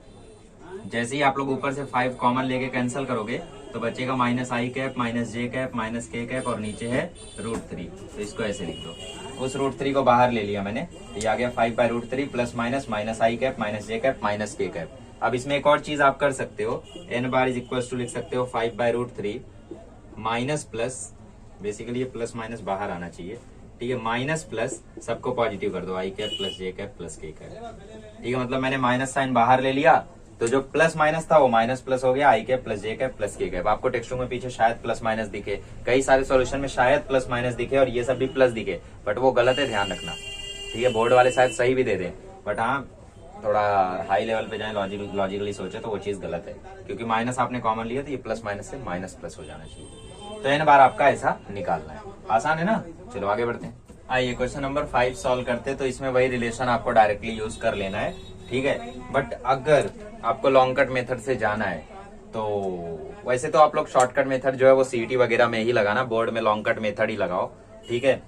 जैसे ही आप लोग ऊपर से 5 कॉमन लेके कैंसिल करोगे तो बचेगा माइनस आई कैप माइनस जे कैप माइनस के कैप और नीचे है √3। तो इसको ऐसे लिख दो। उस √3 को बाहर ले लिया मैंने, ये आ गया 5/√3 प्लस माइनस माइनस आई कैप माइनस जे कैप माइनस के कैप। अब इसमें एक और चीज आप कर सकते हो, n bar is equal to लिख सकते हो 5/√3 माइनस प्लस, बेसिकली ये प्लस माइनस बाहर आना चाहिए, ठीक है, माइनस प्लस सबको पॉजिटिव कर दो, आई cap plus J cap plus के कैप, ठीक है। मतलब मैंने माइनस साइन बाहर ले लिया तो जो प्लस माइनस था वो माइनस प्लस हो गया, I cap plus J cap plus के कैप। आपको टेक्स्ट बुक में पीछे शायद प्लस माइनस दिखे, कई सारे सॉल्यूशन में शायद प्लस माइनस दिखे और ये सब भी प्लस दिखे, बट वो गलत है, ध्यान रखना, ठीक है। बोर्ड वाले शायद सही भी दे दें, बट हाँ थोड़ा हाई लेवल पे जाए, लॉजिकली सोचे तो वो चीज गलत है, क्योंकि माइनस आपने कॉमन लिया तो ये प्लस माइनस से माइनस प्लस हो जाना चाहिए। तो n बार आपका ऐसा निकालना है, आसान है ना। चलो आगे बढ़ते हैं। आइए क्वेश्चन नंबर 5 सॉल्व करते, तो इसमें वही रिलेशन आपको डायरेक्टली यूज कर लेना है, ठीक है। बट अगर आपको लॉन्ग कट मेथड से जाना है तो वैसे तो आप लोग शॉर्टकट मेथड जो है वो सीईटी वगैरह में ही लगाना, बोर्ड में लॉन्ग कट मेथड ही लगाओ, ठीक है।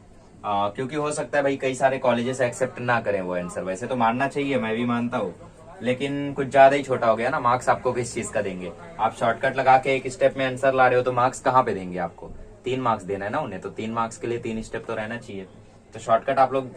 क्योंकि हो सकता है भाई कई सारे कॉलेजेस एक्सेप्ट ना करें वो आंसर, वैसे तो मानना चाहिए, मैं भी मानता हूँ, लेकिन कुछ ज्यादा ही छोटा हो गया ना। मार्क्स आपको किस चीज का देंगे? आप शॉर्टकट लगा के एक स्टेप में आंसर ला रहे हो तो मार्क्स कहाँ पे देंगे आपको? 3 मार्क्स देना है ना उन्हें, तो 3 मार्क्स के लिए 3 स्टेप तो रहना चाहिए। तो शॉर्टकट आप लोग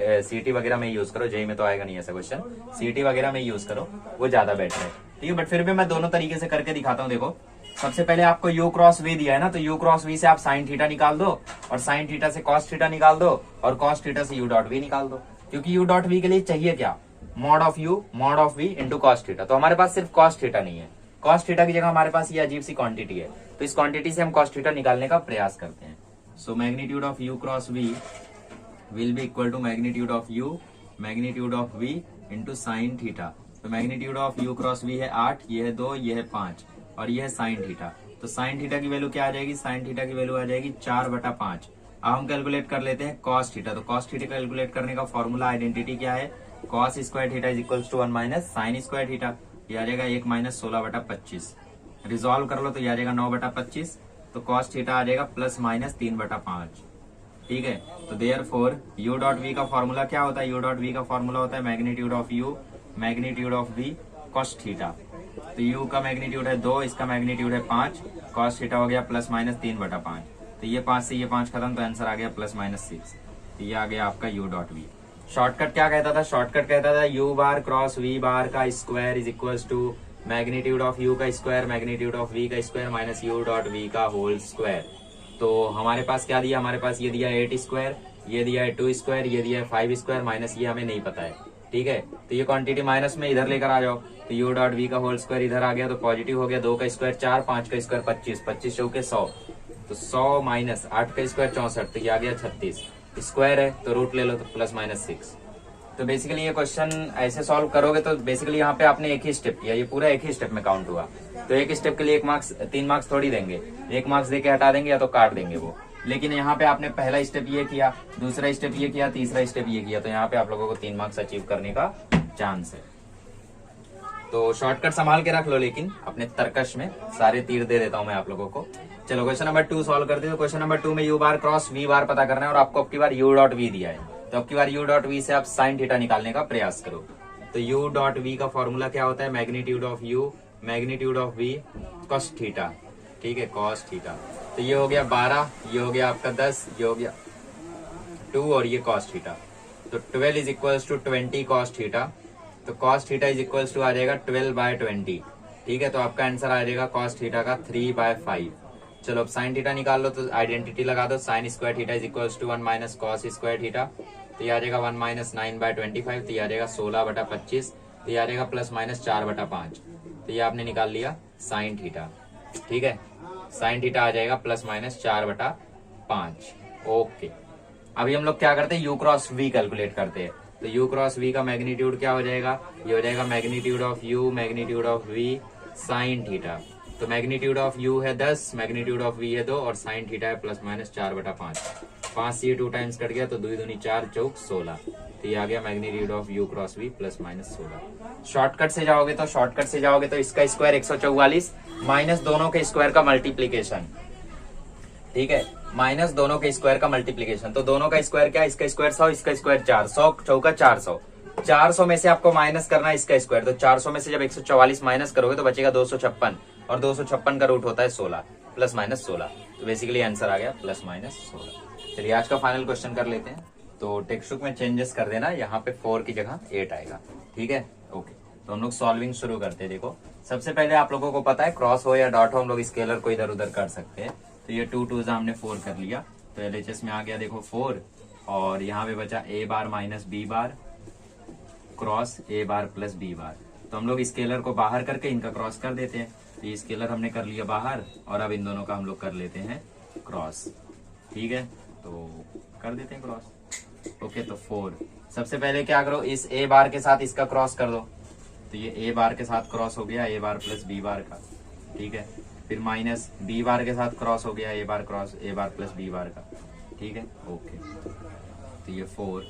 सीईटी वगैरह में यूज करो, जेई में तो आएगा नहीं ऐसा क्वेश्चन, सीईटी वगैरह में यूज करो, वो ज्यादा बेटर है, ठीक है। बट फिर भी मैं दोनों तरीके से करके दिखाता हूँ। देखो सबसे पहले आपको u क्रॉस v दिया है ना, तो u क्रॉस v से आप साइन थीटा निकाल दो और साइन थीटा से कॉस थीटा निकाल दो और कॉस थीटा से u डॉट v निकाल दो, क्योंकि u डॉट v के लिए चाहिए क्या? Mod of u mod of v into cos theta. तो हमारे पास सिर्फ कॉस थीटा नहीं है, कॉस थीटा की जगह हमारे पास ये अजीब सी क्वांटिटी है, तो इस क्वांटिटी से हम कॉस थीटा निकालने का प्रयास करते हैं। So magnitude of u cross v will be equal to magnitude of u magnitude of v into sine theta. तो magnitude of u cross v है 8, ये है 2, ये है 5 और ये है साइन थीटा। तो साइन थीटा की वैल्यू क्या आ जाएगी? साइन थीटा की वैल्यू आ जाएगी 4/5। अब हम कैलकुलेट कर लेते हैं कॉस थीटा। तो कॉस थीटा कैलकुलेट करने का फॉर्मूला आइडेंटिटी क्या है? Cos square theta is equal to 1 minus sine square theta. ये आ जाएगा 1 माइनस 16/25। रिजॉल्व कर लो तो ये आ जाएगा 9/25। तो कॉस थीटा आ जाएगा प्लस माइनस 3/5, ठीक है। तो देयरफॉर u डॉट v का फॉर्मूला क्या होता है? u डॉट v का फॉर्मूला होता है magnitude of u magnitude of v cos theta. तो u का मैग्नीट्यूड है 2, इसका मैग्नीट्यूड है 5, कॉस थीटा हो गया प्लस माइनस 3/5। तो ये 5 से ये 5 खत्म, तो आंसर आ गया प्लस माइनस 6। तो ये आ गया आपका u डॉट v। शॉर्टकट क्या कहता था? शॉर्टकट कहता था u bar cross v bar का square is equal to magnitude of u का स्क्वायर मैग्नीट्यूड ऑफ v का square minus u dot v का होल स्क्वायर। तो हमारे पास क्या दिया? हमारे पास ये दिया 8 स्क्वायर, ये दिया है 2 स्क्वायर, ये दिया है 5 स्क्वायर, माइनस ये हमें नहीं पता है, ठीक है। तो ये क्वांटिटी माइनस में इधर लेकर आ जाओ, तो u डॉट v का होल स्क्वायर इधर आ गया तो पॉजिटिव हो गया। 2 का स्क्वायर 4, 5 का स्क्वायर 25, 25 चौके 100, तो 100 माइनस 8 का स्क्वायर 64, तो ये आ गया 36। स्क्वायर है तो रूट ले लो, तो प्लस माइनस 6। तो बेसिकली ये क्वेश्चन ऐसे सॉल्व करोगे तो बेसिकली यहाँ पे आपने एक ही स्टेप किया, ये पूरा एक ही स्टेप में काउंट हुआ। तो एक स्टेप के लिए 1 मार्क्स 3 मार्क्स थोड़ी देंगे, 1 मार्क्स देके हटा देंगे या तो काट देंगे वो। लेकिन यहाँ पे आपने पहला स्टेप ये किया, दूसरा स्टेप ये किया, तीसरा स्टेप ये किया, तो यहाँ पे आप लोगों को 3 मार्क्स अचीव करने का चांस है। तो शॉर्टकट संभाल के रख लो, लेकिन अपने तर्कश में सारे तीर दे देता हूं मैं आप लोगों को। चलो क्वेश्चन नंबर 2 सॉल्व करते हैं। तो क्वेश्चन नंबर 2 में u बार क्रॉस v बार पता करना है और आपको अब की बार u डॉट v दिया है, तो अब की बार u डॉट v से आप साइन थीटा निकालने का प्रयास करो। तो u डॉट v का फॉर्मूला क्या होता है? Magnitude of u magnitude of v cos theta, ठीक है, कॉस थीटा। तो ये हो गया 12, ये हो गया आपका 10, ये हो गया 2 और ये कॉस थीटा। तो 12 is equals to 20 cos theta. तो cos theta is equals to आ जाएगा 12/20, ठीक है। तो आपका आंसर आ जाएगा कॉस थीटा का 3/5। चलो अब साइन थीटा निकाल लो, तो आइडेंटिटी लगा दो, sine square theta is equals to 1 minus cos square theta. तो ये आ जाएगा 1 माइनस 9/25, तो ये आ जाएगा 16/25, तो ये आ जाएगा प्लस माइनस 4/5। तो ये आपने निकाल लिया साइन थीटा, ठीक है। साइन थीटा आ जाएगा प्लस माइनस 4/5। ओके, अभी हम लोग क्या करते हैं? u क्रॉस v कैलकुलेट करते हैं। तो u क्रॉस v का मैग्नीट्यूड क्या हो जाएगा? ये हो जाएगा magnitude of u magnitude of v sign theta. तो मैग्नीट्यूड ऑफ u है 10, मैग्नीट्यूड ऑफ v है 2 और साइन थीटा है प्लस माइनस 4/5। 5 से 2 टाइम्स कट गया तो 2 दूनी 4 चौक 16। तो ये आ गया magnitude of u cross v plus minus 16। Shortcut से जाओगे तो इसका स्क्वायर 144 माइनस दोनों के स्क्वायर का मल्टीप्लीकेशन, ठीक है, माइनस दोनों के स्क्वायर का मल्टीप्लीकेशन। तो दोनों का स्क्वायर क्या है? इसका स्क्वायर 100, इसका स्क्वायर 400, चौका 400, 400 में से आपको माइनस करना है इसका स्क्वायर, तो 400 में से जब 144 माइनस करोगे तो बचेगा 256, और 256 का रूट होता है 16, प्लस माइनस 16, तो बेसिकली आंसर आ गया प्लस माइनस 16। चलिए आज का फाइनल क्वेश्चन कर लेते हैं। तो टेक्स्ट बुक में चेंजेस कर देना, यहाँ पे 4 की जगह 8 आएगा, ठीक है। ओके, तो हम लोग सॉल्विंग शुरू करते हैं। देखो सबसे पहले आप लोगों को पता है क्रॉस हो या डॉट हो हम लोग स्केलर को इधर उधर कर सकते हैं। तो ये 2 2 हमने 4 कर लिया, तो LHS में आ गया देखो 4, और यहाँ पे बचा a bar minus b bar cross a bar plus b बार। तो हम लोग स्केलर को बाहर करके इनका क्रॉस कर देते हैं। तो ये स्केलर हमने कर लिया बाहर, और अब इन दोनों का हम लोग कर लेते हैं क्रॉस, ठीक है। तो कर देते हैं क्रॉस। ओके, तो 4 सबसे पहले क्या करो, इस a बार के साथ इसका क्रॉस कर दो, तो ये a बार के साथ क्रॉस हो गया a bar plus b bar का, ठीक है। फिर माइनस b बार के साथ क्रॉस हो गया a bar cross a bar plus b bar का, ठीक है। ओके, तो ये 4।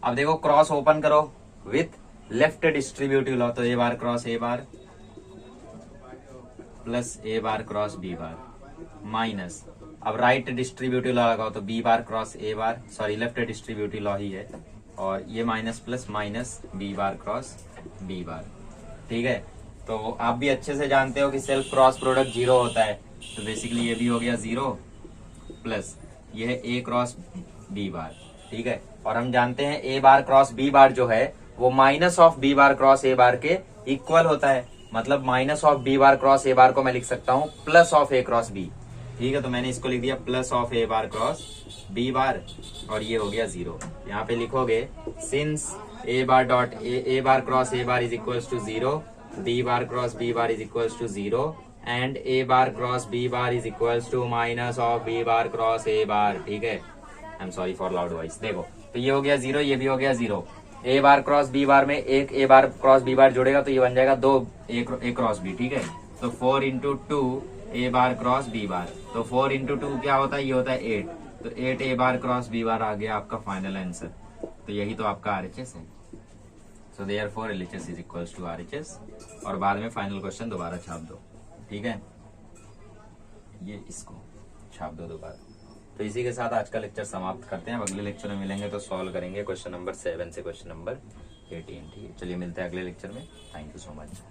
अब देखो क्रॉस ओपन करो विथ लेफ्ट डिस्ट्रीब्यूटिव लॉ, तो a bar cross a bar plus a bar cross b bar minus, अब राइट डिस्ट्रीब्यूटिव लॉ लगाओ, तो b bar cross a bar, sorry left distributive law ही है, और ये minus plus minus b bar cross b bar, ठीक है। तो आप भी अच्छे से जानते हो कि सेल्फ क्रॉस प्रोडक्ट 0 होता है, तो बेसिकली ये भी हो गया 0 प्लस ये है a क्रॉस b बार, ठीक है। और हम जानते हैं a बार क्रॉस b बार जो है वो minus of b bar cross a बार के इक्वल होता है, मतलब minus of b bar cross a बार को मैं लिख सकता हूँ plus of a cross b, ठीक है। तो मैंने इसको लिख दिया plus of a bar cross b बार, और ये हो गया 0। यहाँ पे लिखोगे since a bar dot a bar cross a bar is equals to 0, b bar cross b bar is equals to 0, and a bar cross b bar is equals to minus of b bar cross a bar, ठीक है। I am sorry for loud voice. देखो तो ये हो गया 0, ये भी हो गया 0। a बार क्रॉस b बार में एक a बार क्रॉस b बार जोड़ेगा तो ये बन जाएगा 2 a क्रॉस b, ठीक है। तो 4 into 2 a bar cross b बार, तो 4 इंटू 2 क्या होता है, ये होता है 8, तो 8 a बार क्रॉस b बार आ गया आपका फाइनल आंसर। तो यही तो आपका RHS है। So therefore LHS is equals to RHS, और बाद में फाइनल क्वेश्चन दोबारा छाप दो, ठीक है। ये इसको छाप दो दोबारा। तो इसी के साथ आज का लेक्चर समाप्त करते हैं। अब अगले लेक्चर में मिलेंगे तो सॉल्व करेंगे क्वेश्चन नंबर 7 से क्वेश्चन नंबर 18, ठीक है। चलिए मिलते हैं अगले लेक्चर में। Thank you so much.